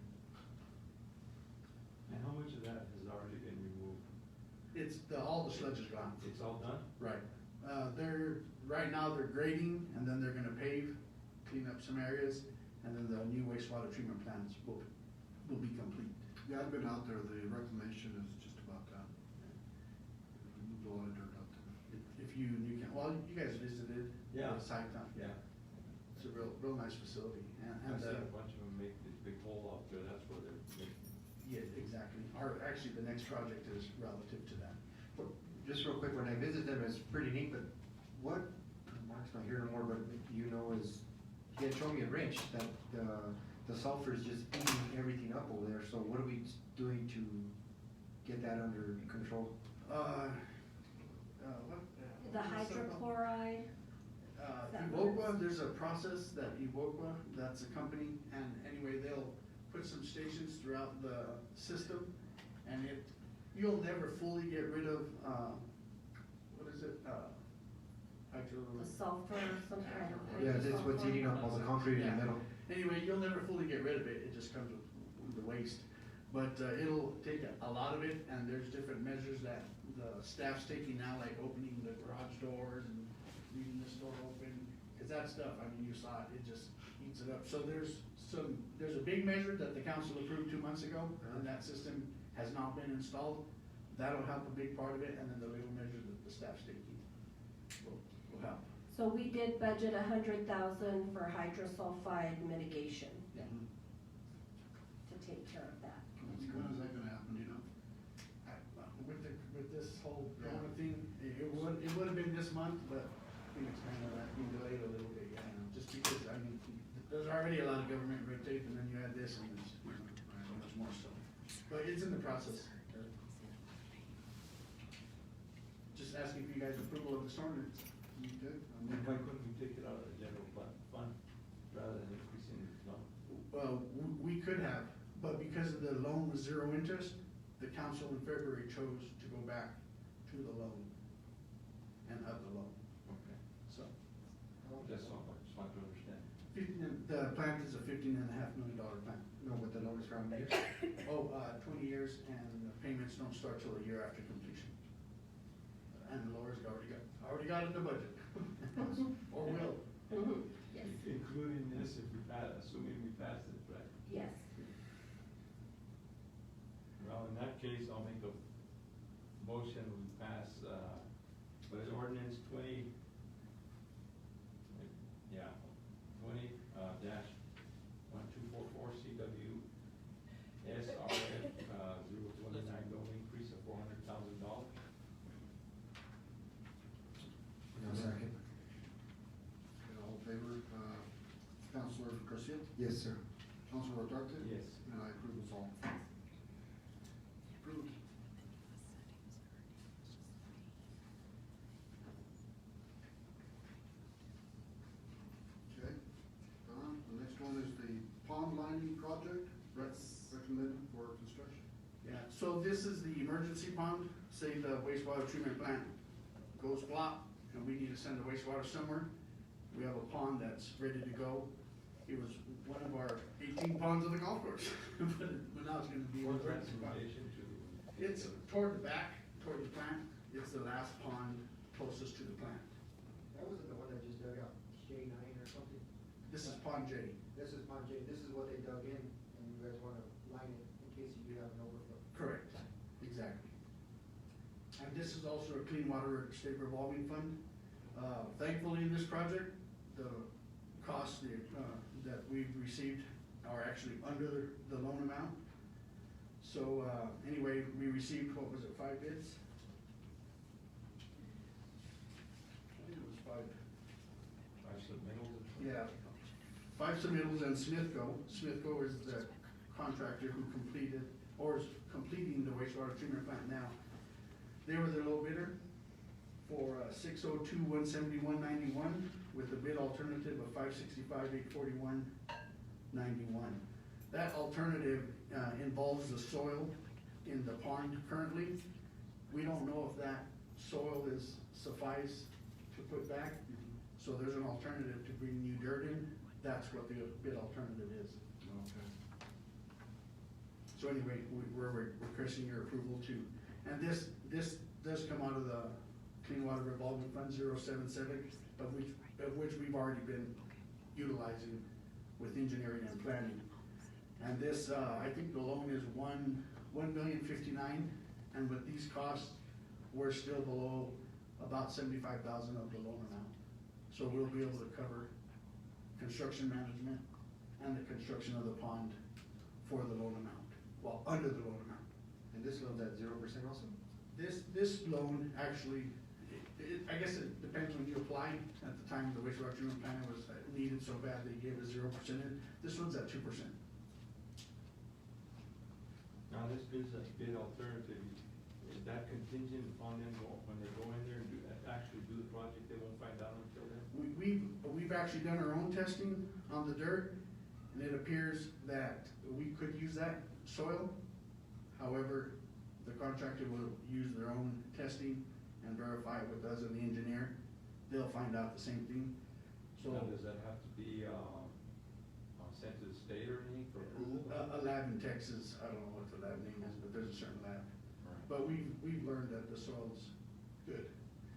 And how much of that has already been removed? all the sludge is gone. It's all done? Right. Right now they're grading, and then they're gonna pave, clean up some areas, and then the new wastewater treatment plants will be complete. Yeah, I've been out there, the reclamation is just about done. We moved a lot of dirt out there. If you can, well, you guys visited. Yeah. The site, Yeah. it's a real nice facility, I and see a bunch of them make this big hole out there, that's where they're making. yeah, exactly. Actually, the next project is relative to that. Just real quick, when I visit them, it's pretty neat, but what, Mark's not here no more, but you know, is, he had shown me a wrench that, the sulfur is just eating everything up over there, so what are we doing to get that under control? What? The hydrochloride, Evoqua, there's a process that Evoqua, that's a company, and anyway, they'll put some stations throughout the system, and you'll never fully get rid of, what is it, the sulfur, some kind of. Yeah, that's what's eating up all the concrete in the middle. Anyway, you'll never fully get rid of it, it just comes with the waste. But it'll take a lot of it, and there's different measures that the staff's taking now, like opening the garage doors and leaving this door open. Cause that stuff, I mean, you saw it, it just eats it up. So there's a big measure that the council approved 2 months ago, and that system has not been installed. That'll help a big part of it, and then the little measure that the staff's taking will help. So we did budget 100,000 for hydrosulfide mitigation Yeah. to take care of that. When is that gonna happen, you know? With this whole Corona thing, it would have been this month, but Phoenix kind of being delayed a little bit, yeah, just because, I mean, there's already a lot of government red tape, and then you add this, and it's, so much more so. But it's in the process. Just asking for you guys' approval of this ordinance. Okay, And why couldn't we take it out of the general fund rather than increasing the loan? Well, we could have, but because of the loan was zero interest, the council in February chose to go back to the loan and up the loan, Okay, so. that's all, I just want to understand. The plant is a $15.5 million plant. No, with the lowest round years. 20 years, and the payments don't start till a year after completion. And Laura's already got it in the budget, or will. Yes, Including this, if we pass, assuming we pass it, right? yes. Well, in that case, I'll make a motion, we pass, what is ordinance 20, dash 1244 CW SRF 029, no increase of $400,000. No, second. Okay, all in favor, Councilor Garcia? Yes, sir. Councilor Duarte? Yes. And I approve as all. Approved. Okay, the next one is the pond lining project, recommended for construction. Yeah, so this is the emergency pond, say the wastewater treatment plant goes flop, and we need to send the wastewater somewhere. We have a pond that's ready to go. It was one of our 18 ponds on the golf course, but now it's gonna be. What's that in relation to? It's toward the back, toward the plant, it's the last pond closest to the plant. That wasn't the one that just dug out J9 or something? This is Pond J. This is Pond J, this is what they dug in, and you guys wanna line it in case you do have an overflow. Correct, exactly. And this is also a clean water state revolving fund. Thankfully, in this project, the costs that we've received are actually under the loan amount. So, anyway, we received, what was it, 5 bids? I think it was 5. 5 submittals? Yeah, 5 submittals, and Smithco is the contractor who completed, or is completing the wastewater treatment plant now. They were the low bidder for $602,171.91 with a bid alternative of $565,841.91. That alternative involves the soil in the pond currently. We don't know if that soil is suffice to put back, so there's an alternative to bring new dirt in. That's what the bid alternative is. Okay. So anyway, we're requesting your approval to And this does come out of the Clean Water Revolving Fund 077, of which we've already been utilizing with engineering and planning. And this, I think the loan is $1,059,000, and with these costs, we're still below about 75,000 of the loan amount. So we'll be able to cover construction management and the construction of the pond for the loan amount, well, under the loan amount. And this loan's at 0% also? This loan actually, I guess it depends when you apply. At the time, the wastewater treatment plant was needed so bad, they gave us 0%. This one's at 2%. Now, this is a bid alternative, is that contingent upon them when they go in there and actually do the project, they won't find out until then? We've actually done our own testing on the dirt, and it appears that we could use that soil. However, the contractor will use their own testing and verify it with us and the engineer. They'll find out the same thing. So Now, does that have to be, sent to the state or anything for approval? a lab in Texas, I don't know what the lab name is, but there's a certain lab. But we've learned that the soil's good.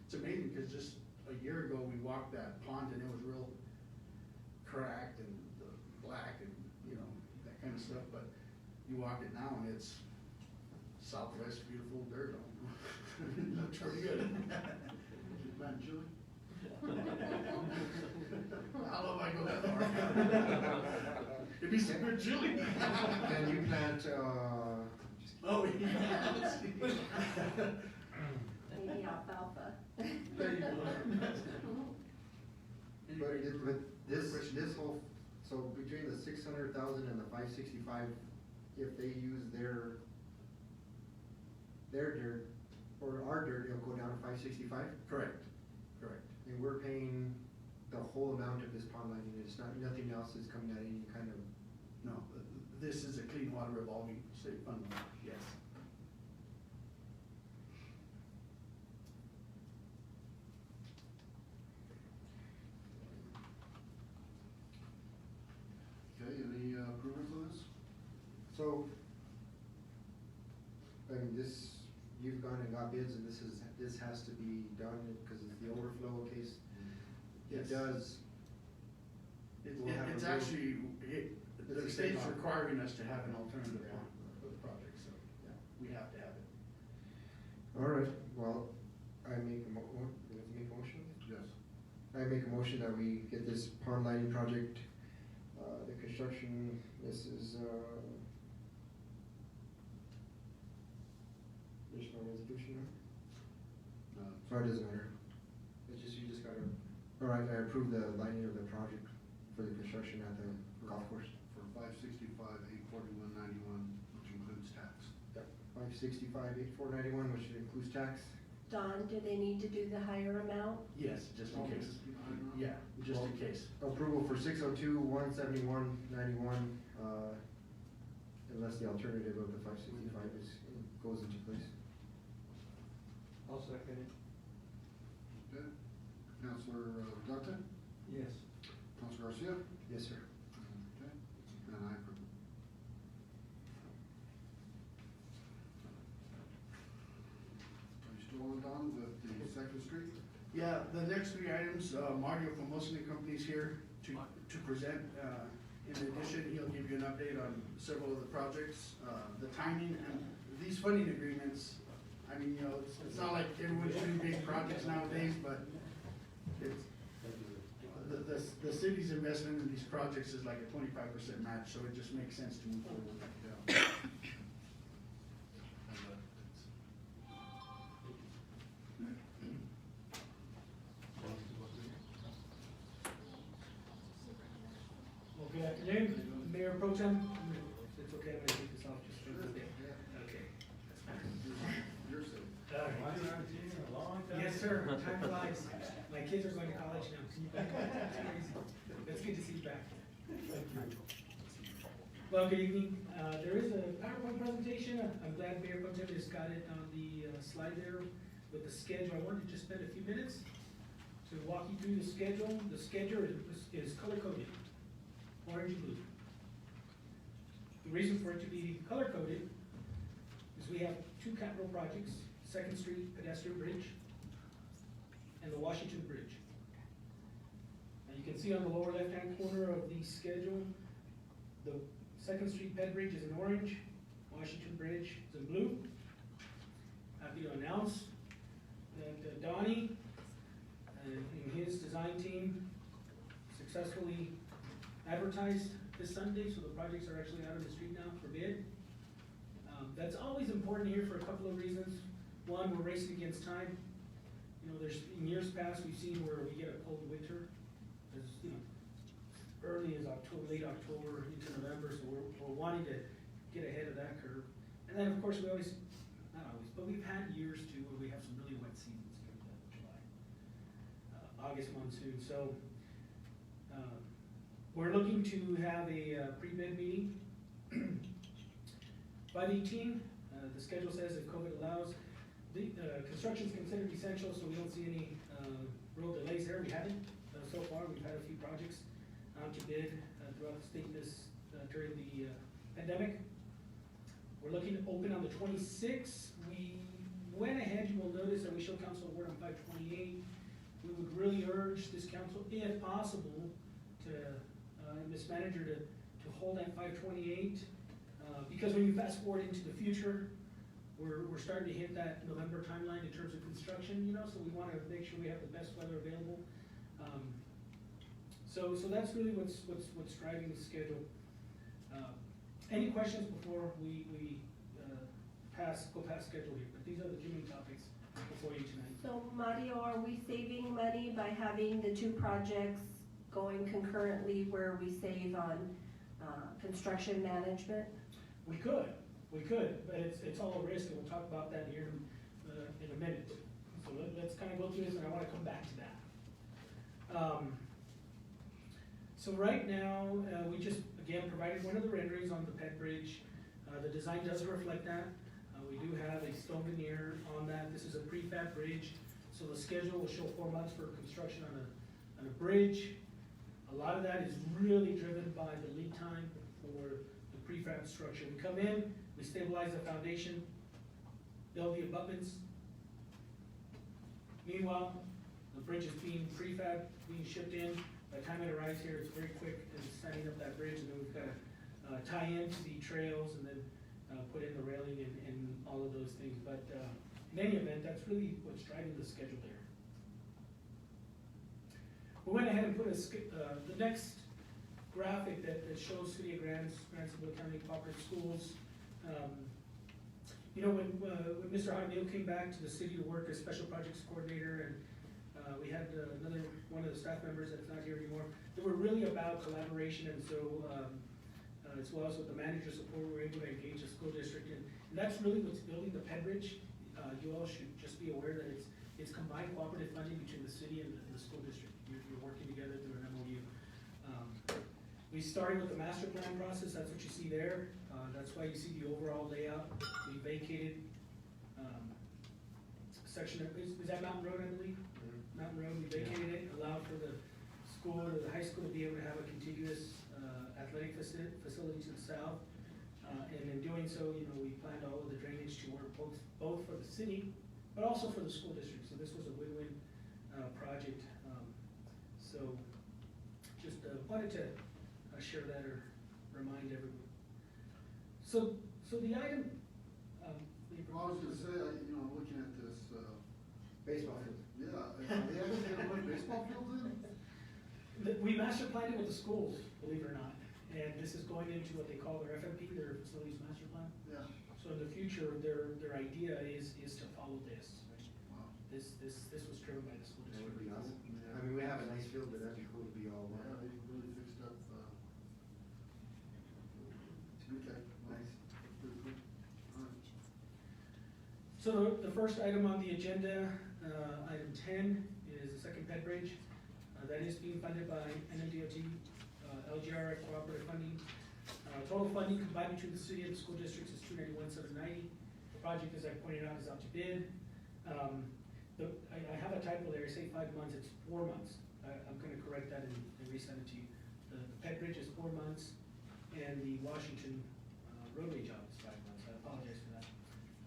It's amazing, because just a year ago, we walked that pond and it was real cracked and black and, you know, that kind of stuff, but you walk it now and it's Southwest beautiful dirt on it. Looks pretty good. Did you plant chili? I don't know if I go that far. It'd be some good chili. Can you plant, Oh, yeah. Maybe alfalfa. There you go. but this whole, so between the 600,000 and the 565, if they use their dirt, or our dirt, it'll go down to 565? Correct. And we're paying the whole amount of this pond lining, it's not, nothing else is coming out of any kind of, No, this is a clean water revolving state fund, yes. Okay, any approval for this? so, I mean, this, you've gone and got bids, and this has to be done, because it's the overflow case. It Yes. does, We'll have It's a real- actually, the It's a state's state law. requiring us to have an alternative Yeah. plan for the project, so, yeah, we have to have it. all right, well, I make a you have to make a motion? Yes. I make a motion that we get this pond lining project, the construction, this is, there's no resolution, so it doesn't matter. It's just, you just gotta, all right, I approve the lining of the project for the construction at the golf course. For 565,841.91, which includes tax. 565,841.91, which includes tax. Don, do they need to do the higher amount? Yes, just in case. Yeah, just in case. Approval for 602,171.91, unless the alternative of the 565 goes into place. I'll second it. Okay. Counselor Duarte? Yes. Counselor Garcia? Yes, sir. Okay, and I approve. Are you still on, Don, with the Second Street? Yeah, the next three items, Mario from Wilson and Company's here to present. In addition, he'll give you an update on several of the projects, the timing, and these funding agreements. I mean, you know, it's not like everyone's doing big projects nowadays, but it's, the city's investment in these projects is like a 25% match, so it just makes sense to move forward. Yeah. Well, good afternoon, Mayor Pro Tem. It's okay, I'm gonna take this off just for a little bit. Okay. You're safe. All right. I haven't seen you in a long time. Yes, sir, time flies. My kids are going to college now. It's crazy. It's good to see you back. Thank you. Well, good evening. There is a PowerPoint presentation. I'm glad Mayor Pro Tem just got it on the slide there with the schedule. I wanted to just spend a few minutes to walk you through the schedule. The schedule is color-coded, orange and blue. The reason for it to be color-coded is is we have two capital projects, Second Street pedestrian bridge and the Washington Bridge. Now you can see on the lower left-hand corner of the schedule, the Second Street Ped Bridge is in orange, Washington Bridge is in blue. Happy to announce that Donnie and his design team successfully advertised this Sunday, so the projects are actually out on the street now for bid. That's always important here for a couple of reasons. One, we're racing against time. You know, in years past, we've seen where we get a cold winter, as, you know, early as October, late October into November, so we're wanting to get ahead of that curve. And then, of course, not always, but we've had years too where we have some really wet seasons here in July, August monsoon. So we're looking to have a pre-bid meeting by the 18th. The schedule says if COVID allows, the construction is considered essential, so we don't see any real delays there. We haven't so far. We've had a few projects out to bid throughout the state during the pandemic. We're looking to open on the 26th. We went ahead, you will notice that we show council award on 5/28. We would really urge this council, if possible, to, Ms. Manager, to hold at 5/28. Because when you fast forward into the future, we're starting to hit that November timeline in terms of construction, you know, so we want to make sure we have the best weather available. So that's really what's driving the schedule. Any questions before we go past schedule here? But these are the two main topics before you tonight. So Mario, are we saving money by having the two projects going concurrently where we save on construction management? We could, but it's all a risk, and we'll talk about that here in a minute. So let's kind of go through this, and I want to come back to that. So right now, we just, again, provided one of the renderings on the Ped Bridge. The design does reflect that. We do have a stone veneer on that. This is a prefab bridge, so the schedule will show 4 months for construction on a bridge. A lot of that is really driven by the lead time for the prefab structure. We come in, we stabilize the foundation, build the abutments. Meanwhile, the bridge is being prefab, being shipped in. By the time it arrives here, it's very quick in setting up that bridge, and then we've got to tie into the trails and then put in the railing and all of those things. But in any event, that's really what's driving the schedule there. We went ahead and put the next graphic that shows City of Grantsville County Cooperative Schools. You know, when Mr. Jaramillo came back to the city to work as special projects coordinator, and we had one of the staff members that's not here anymore, they were really about collaboration, and so as well as with the manager support, we were able to engage the school district, and that's really what's building the Ped Bridge. You all should just be aware that it's combined cooperative funding between the city and the school district. You're working together through an MOU. We started with the master plan process. That's what you see there. That's why you see the overall layout. We vacated section of, is that Mountain Road, I believe? Mm-hmm. Mountain Road, we vacated it, allowed for the school or the high school to be able to have a contiguous athletic facility to the south. And in doing so, you know, we planned all of the drainage to work both for the city, but also for the school district. So this was a win-win project. So just wanted to share that or remind everyone. So the item. I was gonna say, you know, looking at this, Baseball field. yeah, they haven't put baseball fields in? We master planned it with the schools, believe it or not. And this is going into what they call their FMP, their facilities master plan. Yeah. So in the future, their idea is to follow this. Wow. This was driven by the school That would district. be awesome. I mean, we have a nice field, but that'd be cool to be all Yeah, one. they really fixed up, okay, Nice. that's pretty cool. All right. So the first item on the agenda, item 10, is the second Ped Bridge. That is being funded by NMDOT, LGRF cooperative funding. Total funding combined between the city and the school districts is $291,790. The project, as I pointed out, is out to bid. I have a typo there, I say 5 months, it's 4 months. I'm gonna correct that and resend it to you. The Ped Bridge is 4 months, and the Washington roadway job is 5 months. I apologize for that.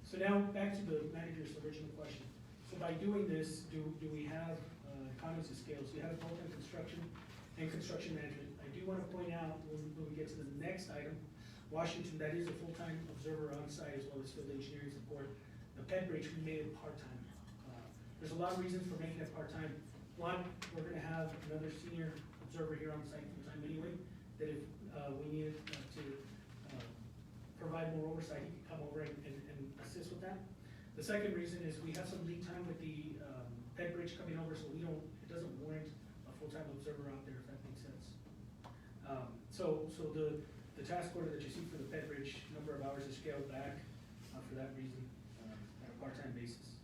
So now, back to the manager's original question. So by doing this, do we have economies of scale? So you have both in construction and construction management. I do want to point out, when we get to the next item, Washington, that is a full-time observer on site as well as field engineering support. The Ped Bridge, we made it part-time. There's a lot of reasons for making it part-time. One, we're gonna have another senior observer here on site full-time anyway, that if we needed to provide more oversight, he could come over and assist with that. The second reason is we have some lead time with the Ped Bridge coming over, so it doesn't warrant a full-time observer out there, if that makes sense. So the task order that you see for the Ped Bridge, number of hours is scaled back for that reason, on a part-time basis.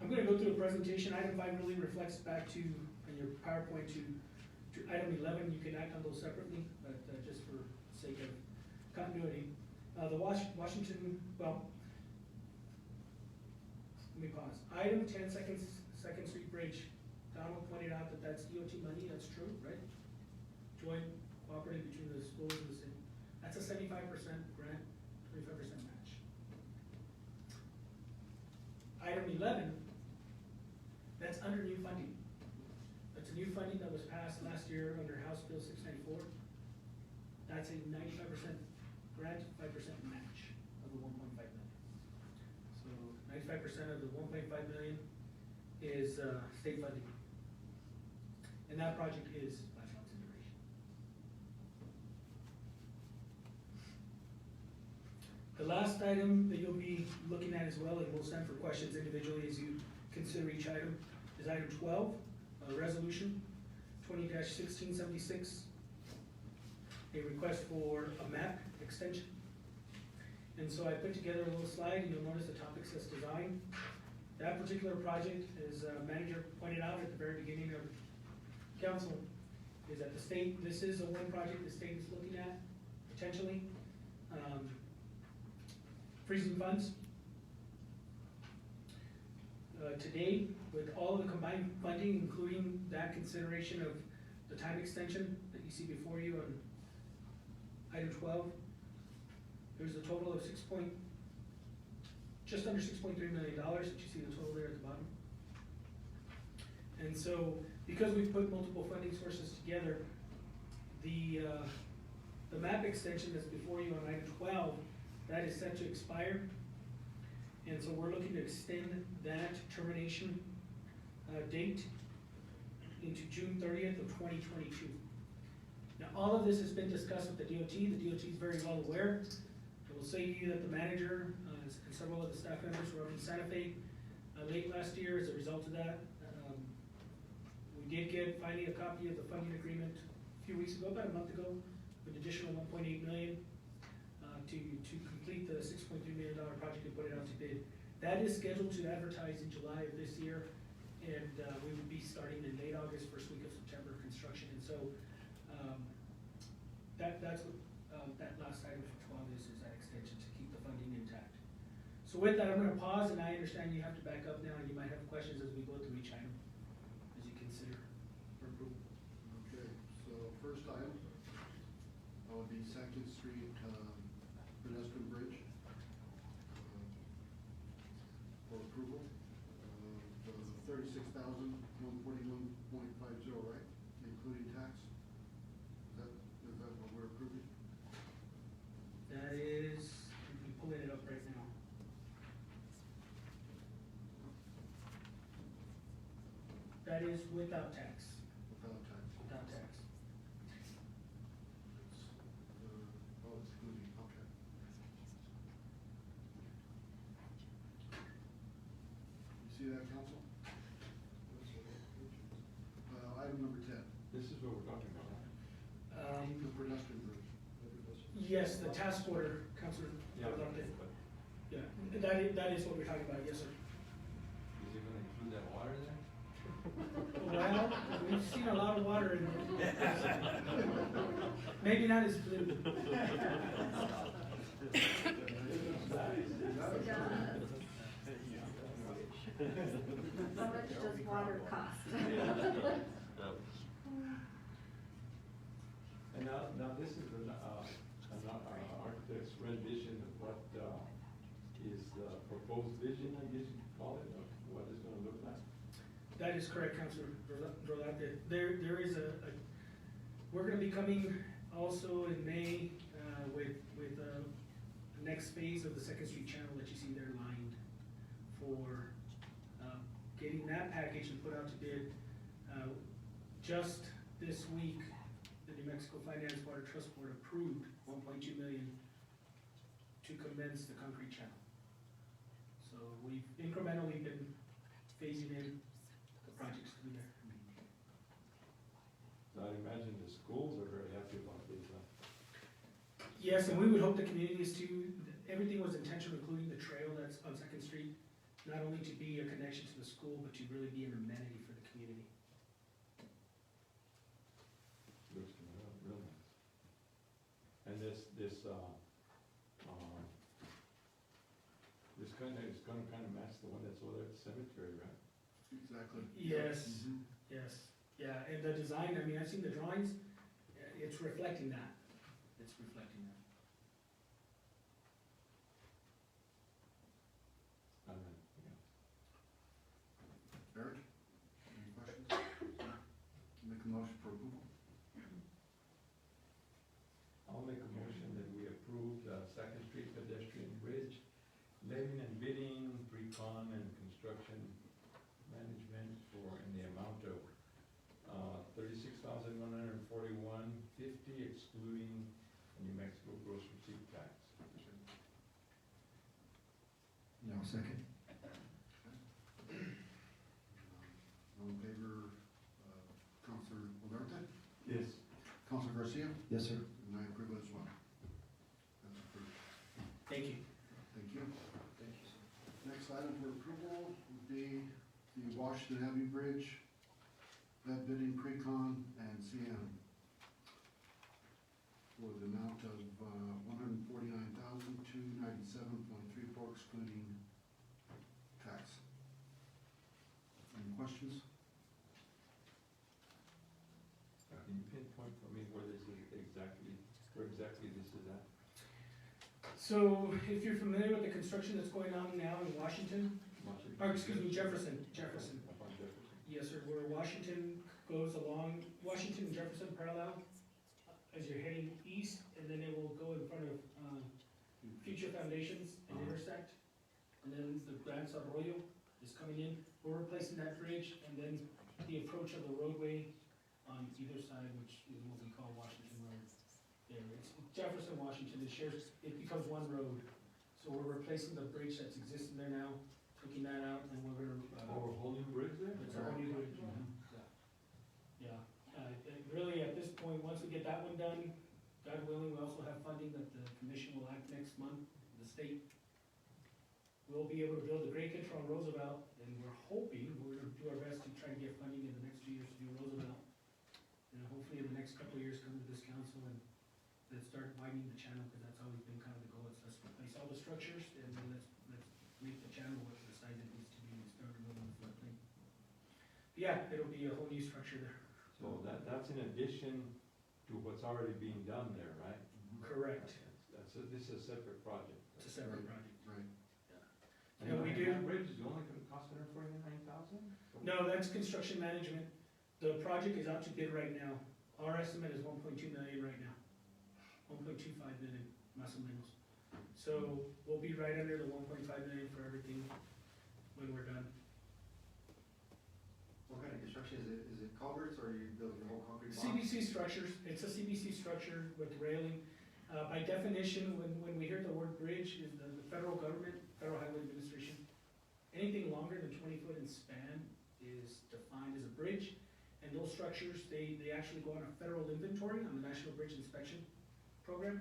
I'm gonna go through a presentation. Item 5 really reflects back to, in your PowerPoint, to item 11. You can act on those separately, but just for sake of continuity. The Washington, well, let me pause. Item 10, Second Street Bridge. Donald pointed out that that's DOT money, that's true, right? Joint cooperating between the schools and the city. That's a 75% grant, 25% match. Item 11, that's under new funding. That's a new funding that was passed last year under House Bill 694. That's a 95% grant, 5% match of the 1.5 million. So 95% of the 1.5 million is state funding. And that project is 5 months in duration. The last item that you'll be looking at as well, and we'll send for questions individually as you consider each item, is item 12, resolution 20-1676, a request for a map extension. And so I put together a little slide, and you'll notice the topic says design. That particular project, as manager pointed out at the very beginning of council, is that the state, this is a one project the state is looking at, potentially. Freezing funds. Today, with all of the combined funding, including that consideration of the time extension that you see before you on item 12, there's a total of just under $6.3 million that you see the total there at the bottom. And so, because we've put multiple funding sources together, the map extension that's before you on item 12, that is set to expire. And so we're looking to extend that termination date into June 30th of 2022. Now, all of this has been discussed with the DOT. The DOT is very well aware. I will say to you that the manager and several of the staff members were up in Santa Fe late last year as a result of that. We did get finally a copy of the funding agreement a few weeks ago, about a month ago, with an additional $1.8 million to complete the $6.3 million project and put it out to bid. That is scheduled to advertise in July of this year, and we would be starting in late August, first week of September construction. And so that's what that last item for 12 is that extension to keep the funding intact. So with that, I'm going to pause, and I understand you have to back up now, and you might have questions as we go through each item as you consider for approval. Okay, so first item would be Second Street pedestrian bridge for approval. $36,141.50, right, including tax? Is that what we're approving? That is, I'm pulling it up right now. That is without tax. Without tax? Without tax. Oh, excluding, okay. You see that, council? Item number 10. This is what we're talking about. The pedestrian bridge. Yes, the task order, Councilor. Yeah, Rodriguez. but Yeah, that is what we're talking about, yes, sir. is it gonna include that water there? Well, we've seen a lot of water in there. Maybe not as blue. How much does water cost? And now this is an architect's rendition of what is the proposed vision, I guess you could call it, of what it's gonna look like? That is correct, Councilor Rolante. There is we're gonna be coming also in May, with the next phase of the Second Street channel that you see there lined for, getting that package and put out to bid. Just this week, the New Mexico Finance Water Trust Board approved 1.2 million to commence the concrete channel. So we've incrementally been phasing in the projects through there. So I imagine the schools are very happy about this, Yes, and we would hope the community is too. Everything was intentional, including the trail that's on Second Street, not only to be a connection to the school, but to really be an amenity for the community. looks real nice. And this is gonna kinda match the one that's over there at the cemetery, right? Exactly. Yes, Mhm. yes, yeah, and the design, I mean, I've seen the drawings, it's reflecting that. It's reflecting that. I mean, yeah. Eric, any questions? Make a motion for approval. I'll make a motion that we approve the Second Street pedestrian bridge, letting and bidding, pre-con and construction management in the amount of, $36,141.50 excluding New Mexico gross receipt tax. No, second. All in favor, Councilor Olarte? Yes. Councilor Garcia? Yes, sir. And I approve as well. That's approved. Thank you. Thank you. Next item for approval would be the Washington Avenue Bridge, that bidding pre-con and CM for the amount of $149,297.34 excluding tax. Any questions? Can you pinpoint for me where this is exactly, where exactly this is at? So if you're familiar with the construction that's going on now in Washington, or excuse me, Jefferson. Up on Jefferson. Yes, sir, where Washington goes along, Washington and Jefferson parallel, as you're heading east, and then it will go in front of, Future Foundations and intersect. And then the Grants Arroyo is coming in, we're replacing that bridge, and then the approach of the roadway on either side, which is what we call Washington Road. There, it's Jefferson, Washington, it becomes one road. So we're replacing the bridge that's existing there now, taking that out, and we're gonna, Oh, a whole new bridge there? it's a whole new bridge. Yeah, really, at this point, once we get that one done, God willing, we also have funding that the commission will act next month, the state. We'll be able to build the grade control on Roosevelt, and we're hoping, we're gonna do our best to try to get funding in the next 2 years to do Roosevelt. And hopefully in the next couple of years, come to this council and let's start widening the channel, because that's always been kind of the goal, is let's replace all the structures, and then let's make the channel what the size it needs to be, and start removing the floodplain. Yeah, it'll be a whole new structure there. So that's in addition to what's already being done there, right? Correct. This is a separate project. It's a separate project. Right. And we do- That bridge is only gonna cost $149,000? No, that's construction management. The project is out to bid right now. Our estimate is 1.2 million right now. 1.25 million, más o menos. So we'll be right under the 1.5 million for everything when we're done. What kind of construction is it? Is it culverts or are you building the whole concrete block? CBC structures, it's a CBC structure with railing. By definition, when we hear the word bridge, is the federal government, Federal Highway Administration, anything longer than 20 foot in span is defined as a bridge. And those structures, they actually go on a federal inventory on the National Bridge Inspection Program,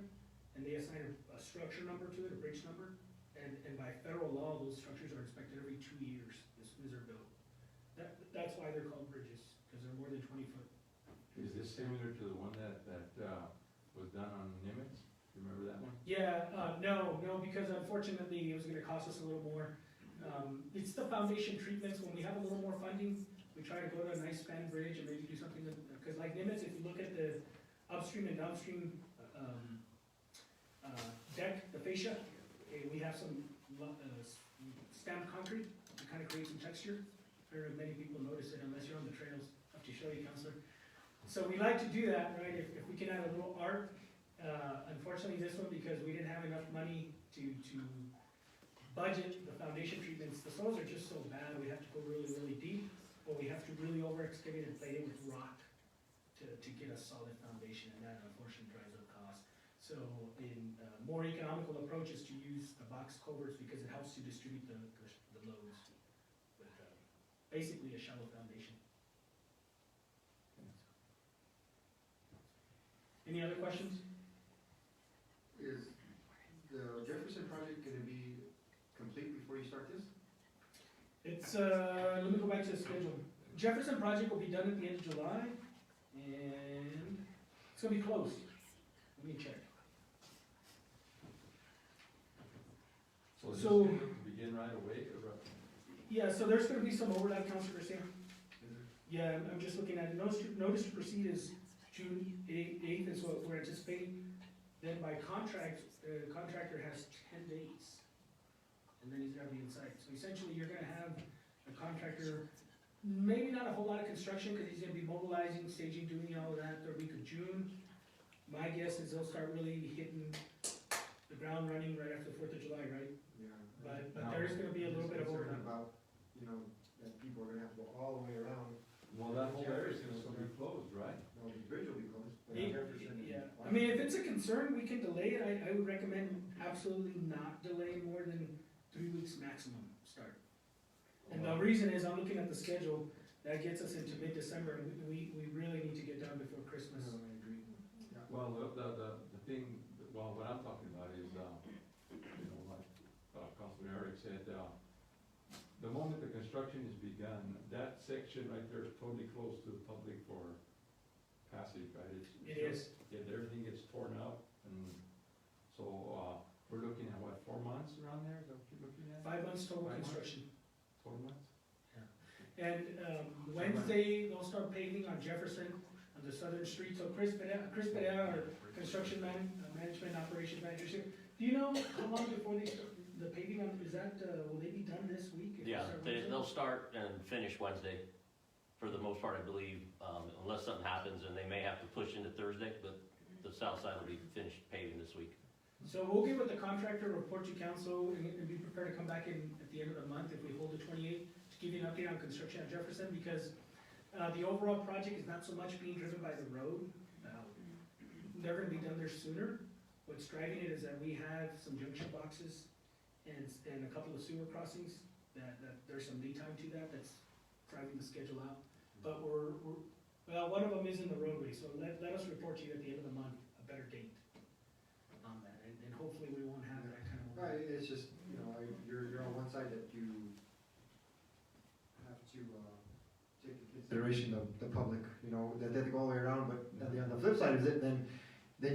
and they assign a structure number to it, a bridge number. And by federal law, those structures are inspected every 2 years as soon as they're built. That's why they're called bridges, because they're more than 20 foot. Is this similar to the one that was done on Nimitz? Remember that one? Yeah, no, because unfortunately, it was gonna cost us a little more. It's the foundation treatments, when we have a little more funding, we try to go to a nice span bridge and maybe do something that, because like Nimitz, if you look at the upstream and downstream, deck, the fascia, we have some stamped concrete to kind of create some texture. I don't know if many people notice it unless you're on the trails. I have to show you, Counselor. So we like to do that, right, if we can add a little art. Unfortunately, this one, because we didn't have enough money to budget the foundation treatments, the soils are just so bad, we have to go really, really deep, or we have to really over excavate and plate it with rock to get a solid foundation, and that unfortunately drives up costs. So in more economical approach is to use the box culverts because it helps to distribute the loads with basically a shallow foundation. Any other questions? Is the Jefferson project gonna be complete before you start this? It's, let me go back to the schedule. Jefferson project will be done at the end of July, and it's gonna be close. Let me check. So this So- is going to begin right away, or? Yeah, so there's gonna be some overlap, Councilor Garcia. Yeah, I'm just looking at it. Notice to proceed is June 8th, is what we're anticipating. Then by contract, the contractor has 10 days. And then he's gotta be inside. So essentially, you're gonna have a contractor, maybe not a whole lot of construction, cause he's gonna be mobilizing, staging, doing all of that the week of June. My guess is they'll start really hitting the ground running right after the 4th of July, right? Yeah. But there is gonna be a little bit of overlap. About, you know, that people are gonna have to go all the way around. Well, that whole area is gonna be closed, right? No, the bridge will be closed. but Yeah, Jefferson and yeah. I Washington- mean, if it's a concern, we can delay it. I would recommend absolutely not delaying more than 3 weeks maximum start. And the reason is, I'm looking at the schedule, that gets us into mid-December, and we really need to get done before Christmas. No, I agree. Yeah. Well, the thing, well, what I'm talking about is, you know, like, Councilman Eric said, the moment the construction is begun, that section right there is totally closed to the public for passage, right? It is. Yeah, everything gets torn up, and so, we're looking at what, 4 months around there, is that what you're looking at? 5 months total 5 months? construction. 4 months? And Wednesday, they'll start paving on Jefferson, on the southern street. So Chris Pereira, our construction management operations manager here. Do you know how long before they start the paving on, is that, will they be done this week? If they Yeah, start Wednesday? they'll start and finish Wednesday, for the most part, I believe, unless something happens, and they may have to push into Thursday, but the south side will be finished paving this week. So we'll get with the contractor, report to council, and be prepared to come back in at the end of the month if we hold the 28th, to give you an update on construction at Jefferson, because the overall project is not so much being driven by the road. They're gonna be done there sooner. What's driving it is that we have some junction boxes and a couple of sewer crossings, that there's some lead time to that's driving the schedule out. But well, one of them is in the roadway, so let us report to you at the end of the month, a better date on that, and hopefully we won't have that kind of. Right, it's just, you know, you're on one side that you have to, take into consideration the public, you know, that they go all the way around, but on the flip side of it, then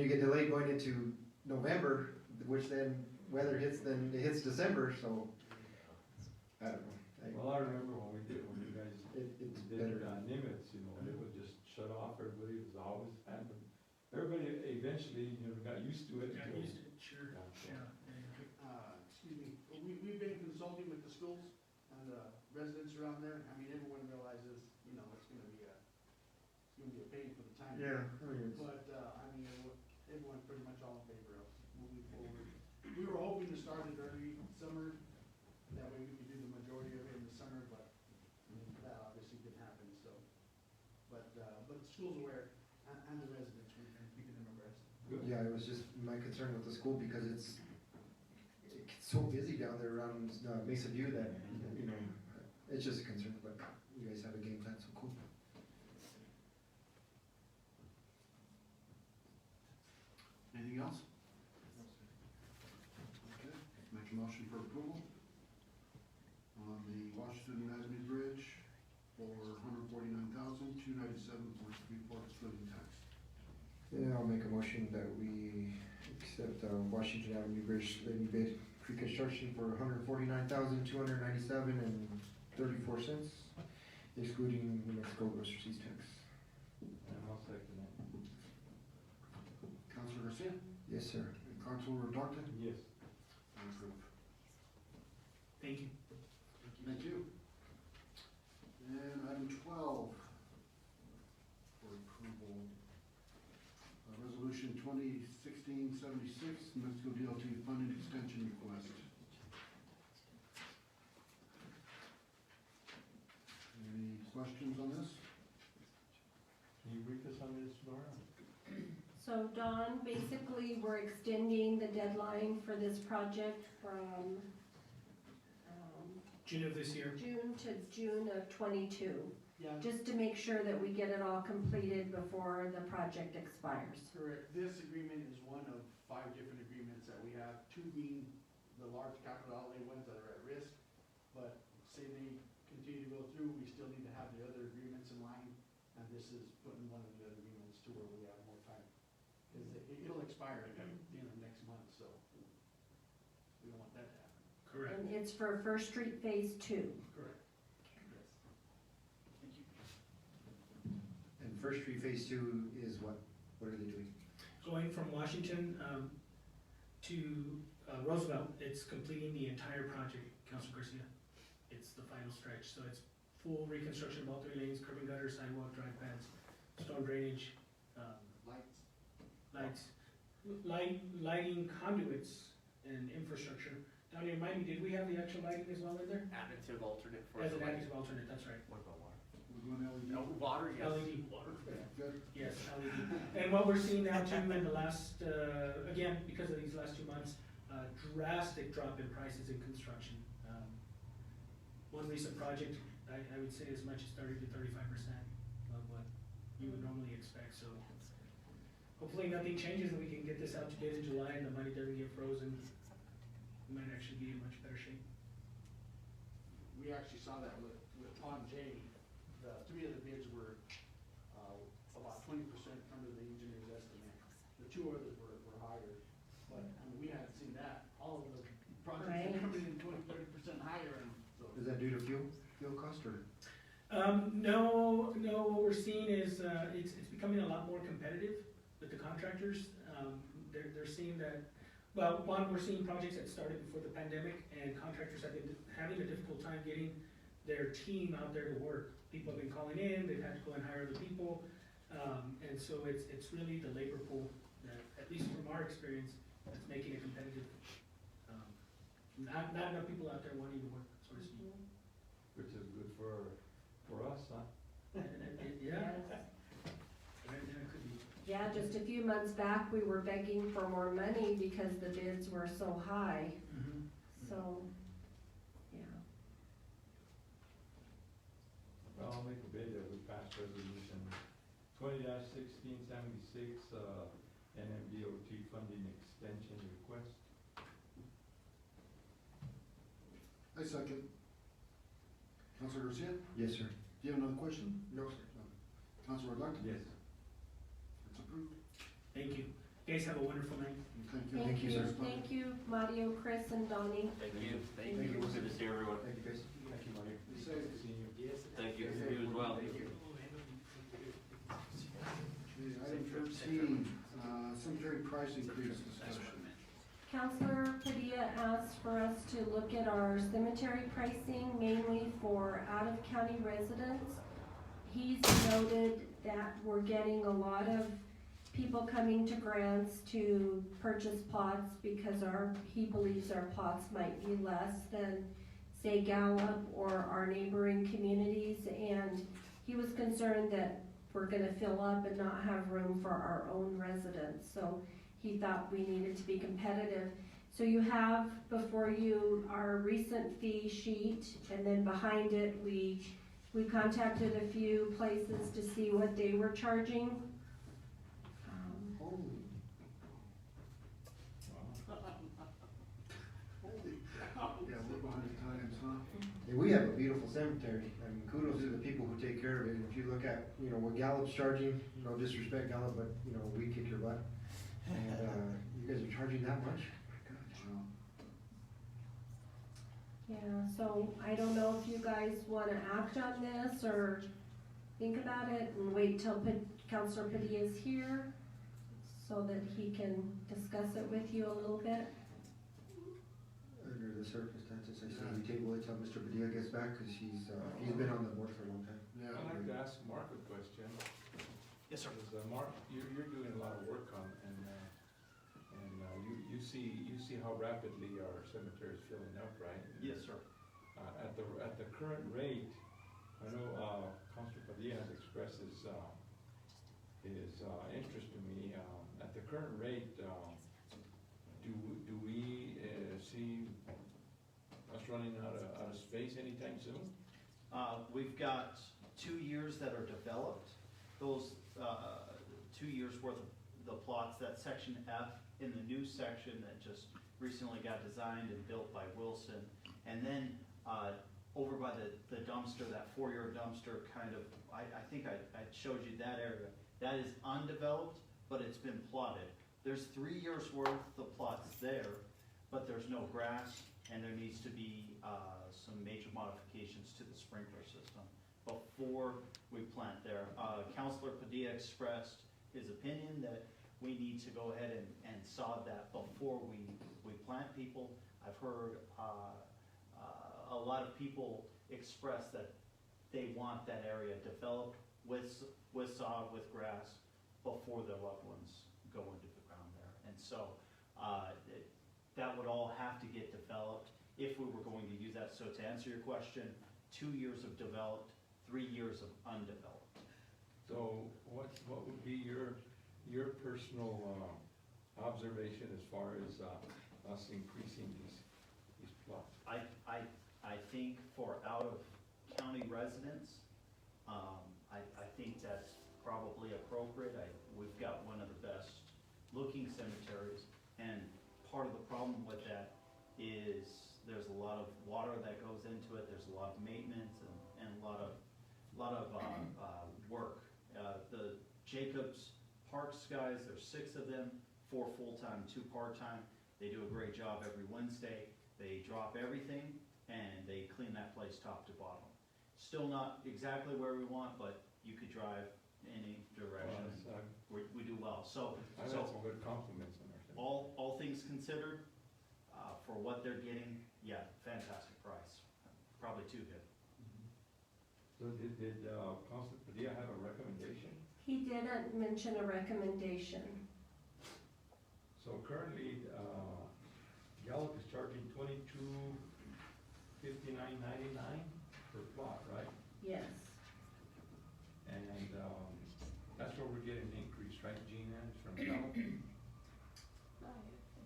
you get delayed going into November, which then weather hits, then it hits December, so, I don't know. Well, I remember when you guys It's did better. Nimitz, you know, it would just shut off, everybody was always happy. Everybody eventually, you know, got used to it. Got used to it, sure, Yeah. yeah. Excuse me, we've been consulting with the schools and the residents around there. I mean, everyone realizes, you know, it's gonna be a pain for the time. Yeah, I mean, it's. But, I mean, everyone's pretty much all in favor of moving forward. We were hoping to start it early summer, that way we could do the majority of it in the summer, but that obviously didn't happen, so. But the school's aware, and the residents, we've been keeping them abreast. Yeah, it was just my concern with the school because it's so busy down there around Mesa View that, you know, it's just a concern, but you guys have a game plan, so cool. Anything else? Okay, make a motion for approval on the Washington Avenue Bridge for $149,297.34 excluding tax. Yeah, I'll make a motion that we accept Washington Avenue Bridge levy bid pre-construction for $149,297.34, excluding New Mexico grocery tax. And I'll second it. Councilor Garcia? Yes, sir. Councilor Duarte? Yes. Approved. Thank you. Thank you. And item 12 for approval. Resolution 2016-76, Mexico DOT funding extension request. Any questions on this? Can you brief us on this, Laura? So Don, basically, we're extending the deadline for this project from June of this year. June to June of '22, Yeah, just to make sure that we get it all completed before the project expires. correct. This agreement is one of 5 different agreements that we have, 2 being the large capital outlay ones that are at risk. But say they continue to go through, we still need to have the other agreements in line, and this is putting one of the other agreements to where we have more time. Because it'll expire at the end of next month, so we don't want that to happen. Correct. And it's for First Street Phase 2. Correct. Yes. Thank you. And First Street Phase 2 is what? What are they doing? Going from Washington to Roosevelt, it's completing the entire project, Council Garcia. It's the final stretch, so it's full reconstruction of all 3 lanes, curb and gutter, sidewalk, drive paths, storm drainage, Lights. lighting conduits and infrastructure. Down here, Miami, did we have the actual lighting as well in there? Additive alternate for As the an light. additive alternate, that's right. What about water? We're going LED. No, water, yes. LED. Good. Yes, LED. And what we're seeing now too in the last, again, because of these last 2 months, drastic drop in prices in construction. One recent project, I would say as much as 30 to 35% of what you would normally expect, so. Hopefully nothing changes and we can get this out to bid in July and the money doesn't get frozen. We might actually be in much better shape. We actually saw that with Pond J. The 3 of the bids were about 20% under the engineer's estimate. The 2 others were higher, but I mean, we hadn't seen that. All of the projects Right. are coming in 20-30% higher, and so. Is that due to fuel cost or? No, what we're seeing is, it's becoming a lot more competitive with the contractors. They're seeing that, well, one, we're seeing projects that started before the pandemic and contractors have been having a difficult time getting their team out there to work. People have been calling in, they've had to go and hire other people. And so it's really the labor pool that, at least from our experience, that's making it competitive. Not enough people out there wanting to work, so to speak. Which is good for us, huh? Yeah. It could be. Yeah, just a few months back, we were begging for more money because the bids were so high, so, yeah. Well, I'll make a bid that we pass resolution 20-1676, NMDOT funding extension request. I second. Councilor Garcia, Yes, sir. do you have another question? No, sir. Councilor Ardant? Yes. It's approved. Thank you. You guys have a wonderful night. Thank you. Thank you, sir. thank you, Mario, Chris, and Donnie. Thank you. Thank you. Good to see everyone. Thank you, guys. Thank you, Mario. Be safe. Seeing you. Yes. Thank you. You as well. Okay, item 13, cemetery price increase discussion. Councilor Padilla asked for us to look at our cemetery pricing, mainly for out-of-county residents. He's noted that we're getting a lot of people coming to grants to purchase plots because he believes our plots might be less than, say, Gallup or our neighboring communities, and he was concerned that we're gonna fill up and not have room for our own residents, so he thought we needed to be competitive. So you have before you our recent fee sheet, and then behind it, we contacted a few places to see what they were charging. Holy. Yeah, we're behind the times, huh? Yeah, we have a beautiful cemetery, and kudos to the people who take care of it. If you look at, what Gallup's charging, no disrespect Gallup, but, we kick your butt. And, you guys are charging that much? Wow. Yeah, so I don't know if you guys wanna act on this or think about it and wait till Councilor Padilla's here so that he can discuss it with you a little bit. under the circumstances, I say we table it till Mr. Padilla gets back, cause he's been on the board for a long time. Yeah. I'd like to ask Mark a question. Yes, sir. Because, Mark, you're doing a lot of work on, and you see how rapidly our cemetery is filling up, right? Yes, sir. At the current rate, I know, Councilor Padilla has expressed his interest to me, at the current rate, do we, see us running out of space anytime soon? We've got 2 years that are developed. Those 2 years worth of the plots, that section F in the new section that just recently got designed and built by Wilson. And then over by the dumpster, that 4-yard dumpster kind of, I think I showed you that area. That is undeveloped, but it's been plotted. There's 3 years worth of plots there, but there's no grass, and there needs to be some major modifications to the sprinkler system before we plant there. Councilor Padilla expressed his opinion that we need to go ahead and sod that before we plant people. I've heard a lot of people express that they want that area developed with sod, with grass, before their loved ones go into the ground there. And so that would all have to get developed if we were going to use that. So to answer your question, 2 years of developed, 3 years of undeveloped. So what would be your personal observation as far as us increasing these plots? I think for out-of-county residents, I think that's probably appropriate. We've got one of the best looking cemeteries, and part of the problem with that is there's a lot of water that goes into it, there's a lot of maintenance and a lot of work. The Jacobs Parks guys, there's 6 of them, 4 full-time, 2 part-time. They do a great job every Wednesday. They drop everything and they clean that place top to bottom. Still not exactly where we want, but you could drive any direction. We do well. So I've had some good compliments on our cemetery. all things considered, for what they're getting, yeah, fantastic price. Probably too good. So did Councilor Padilla have a recommendation? He didn't mention a recommendation. So currently, Gallup is charging $22.59.99 per plot, right? Yes. And that's where we're getting an increase, right, Gina, from Gallup?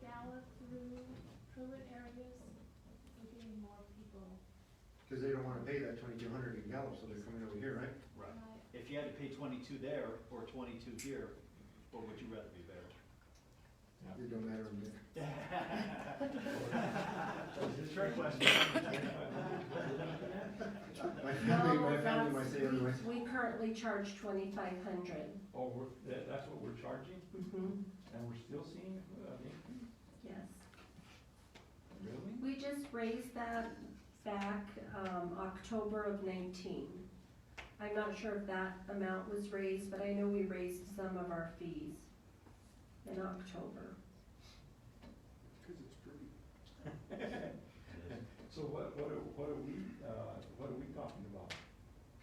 Gallup through Pruitt areas, we're getting more people. Cause they don't wanna pay that 2,200 in Gallup, so they're coming over here, right? Right. If you had to pay 22 there or 22 here, what would you rather be better? It don't matter in there. It's a trick question. My family No, might say otherwise. we currently charge 2,500. Oh, that's what we're charging, Mm-hmm. and we're still seeing an increase? Yes. Really? We just raised that back, October of 19. I'm not sure if that amount was raised, but I know we raised some of our fees in October. Cause it's pretty. So what are we talking about?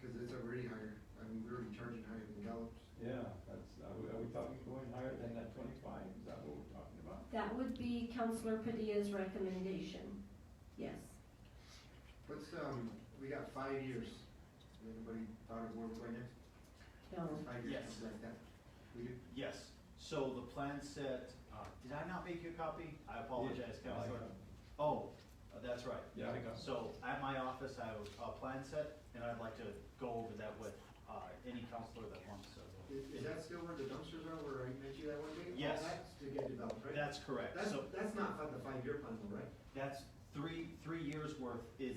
Cause it's already higher. I mean, we're already charging higher than Gallup's. Yeah, are we talking going higher than that 25? Is that what we're talking about? That would be Councilor Padilla's recommendation. Yes. What's, we got 5 years. Anybody thought of where we're going next? No. 5 years, Yes. something like that. We do? Yes, so the plan set, did I not make you a copy? I apologize, Yeah, Counselor. I got it. Oh, that's right. Yeah, I got it. So at my office, I have a plan set, and I'd like to go over that with any counselor that wants to. Is that still where the dumpsters are, where I met you that one day? Yes. All that's to get developed, right? That's correct. So That's not the 5-year plan though, right? that's three years worth is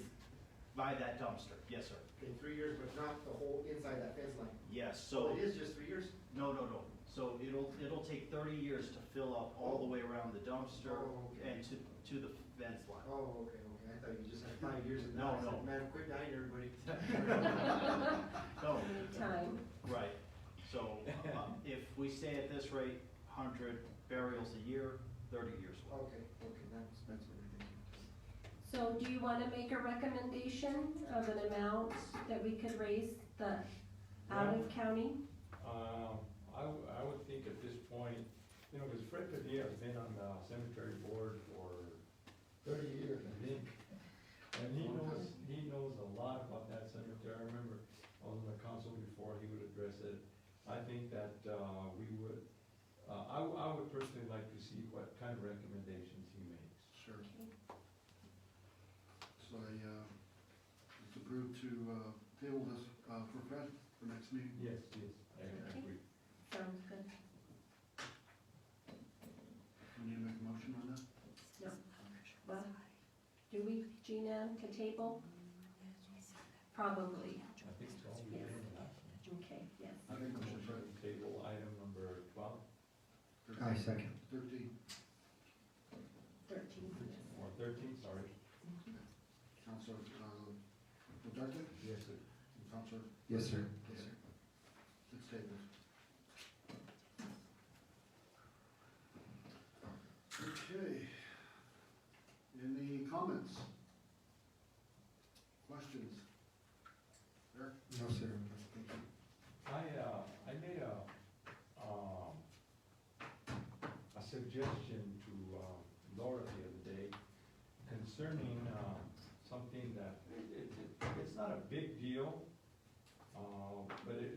by that dumpster. Yes, sir. Okay, 3 years, but not the whole inside that fence line. Yes, So so, it is just 3 years? no. So it'll take 30 years to fill up all the way around the dumpster Oh, okay. and to the fence line. Oh, okay. I thought you just had 5 years and No, now I no. said, man, quit dying, everybody. No, Anytime. right. So if we stay at this rate, 100 burials a year, 30 years. Okay, that's what I'm thinking. So do you wanna make a recommendation of an amount that we could raise the out of county? I would think at this point, you know, because Fred Padilla has been on the cemetery board for 30 years, I think. And he knows a lot about that cemetery. I remember I was on the council before he would address it. I think that we would, I would personally like to see what kind of recommendations he makes. Sure. So it's approved to table this for Fred for next meeting. Yes, I Okay. agree. Sounds good. We need to make a motion on that? Well, do we, Gina, to table? Probably, I think so. Yes. okay, yes. I think we should table item number 12 I second. 13. 13, or 13, sorry. Counselor Duterte? Yes, sir. Counselor? Yes, sir. Yes, sir. It's tabled. Okay. Any comments? Questions? Eric? No, sir. Thank you. I made a suggestion to Laura the other day concerning something that, it's not a big deal, but it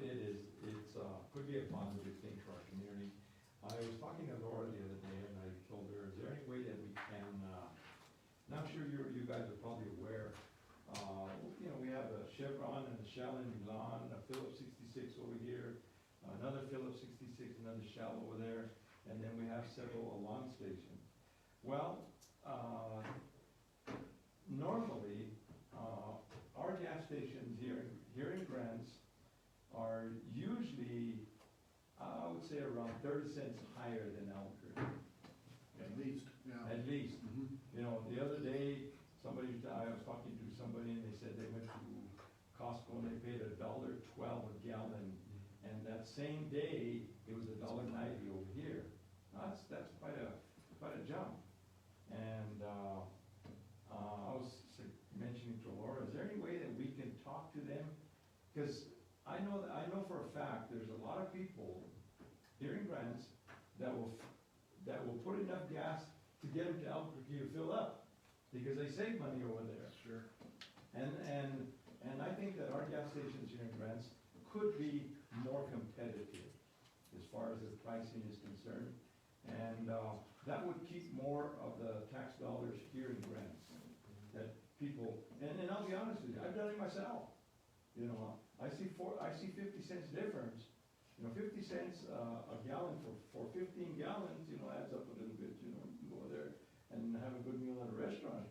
could be a positive thing for our community. I was talking to Laura the other day and I told her, is there any way that we can, and I'm sure you guys are probably aware, you know, we have a Chevron and a Shell in Milan, a Phillips 66 over here, another Phillips 66, another Shell over there, and then we have several along stations. Well, normally, our gas stations here in Grants are usually, I would say around 30 cents higher than Albuquerque. At least, yeah. At least. Mhm. You know, the other day, I was talking to somebody and they said they went to Costco and they paid $1.12 a gallon. And that same day, it was $1.90 over here. That's quite a jump. And I was mentioning to Laura, is there any way that we can talk to them? Because I know for a fact there's a lot of people here in Grants that will put enough gas to get them to Albuquerque to fill up, because they save money over there. Sure. And I think that our gas stations here in Grants could be more competitive as far as the pricing is concerned. And that would keep more of the tax dollars here in Grants. That people, and I'll be honest with you, I've done it myself. You know, I see 50 cents difference. You know, 50 cents a gallon for 15 gallons, you know, adds up a little bit, you know, you can go there and have a good meal at a restaurant.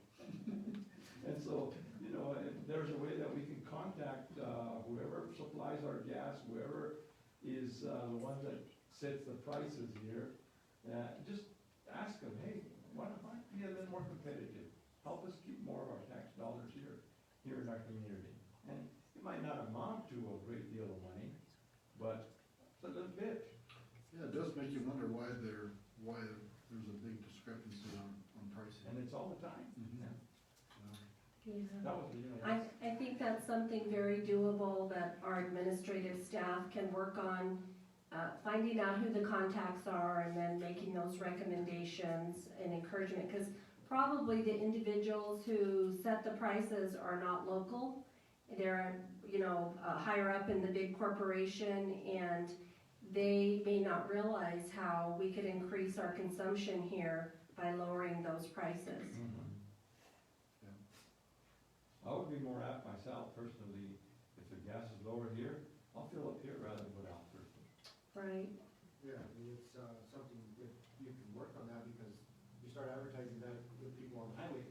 And so, you know, there's a way that we can contact whoever supplies our gas, whoever is the one that sets the prices here. Just ask them, hey, why not be a little more competitive? Help us keep more of our tax dollars here in our community. And it might not amount to a great deal of money, but it's a little bit. Yeah, it does make you wonder why there's a big discrepancy on pricing. And it's all the time. Mhm. Yeah. That was, you know. I think that's something very doable that our administrative staff can work on, finding out who the contacts are and then making those recommendations and encouragement, because probably the individuals who set the prices are not local. They're, you know, higher up in the big corporation, and they may not realize how we could increase our consumption here by lowering those prices. Mhm. I would be more apt myself personally, if the gas is lower here, I'll fill up here rather than go down first. Right. Yeah, I mean, it's something that you can work on that, because you start advertising that with people on the highway,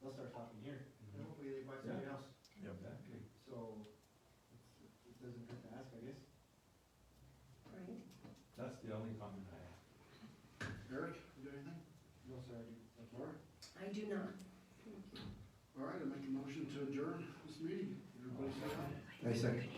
they'll start talking here, and hopefully they buy something else. Exactly. So, it doesn't hurt to ask, I guess. Right. That's the only comment I have. Eric, you got anything? No, sir, I do. Laura? I do not. All right, I make a motion to adjourn this meeting. Everybody say aye. I second.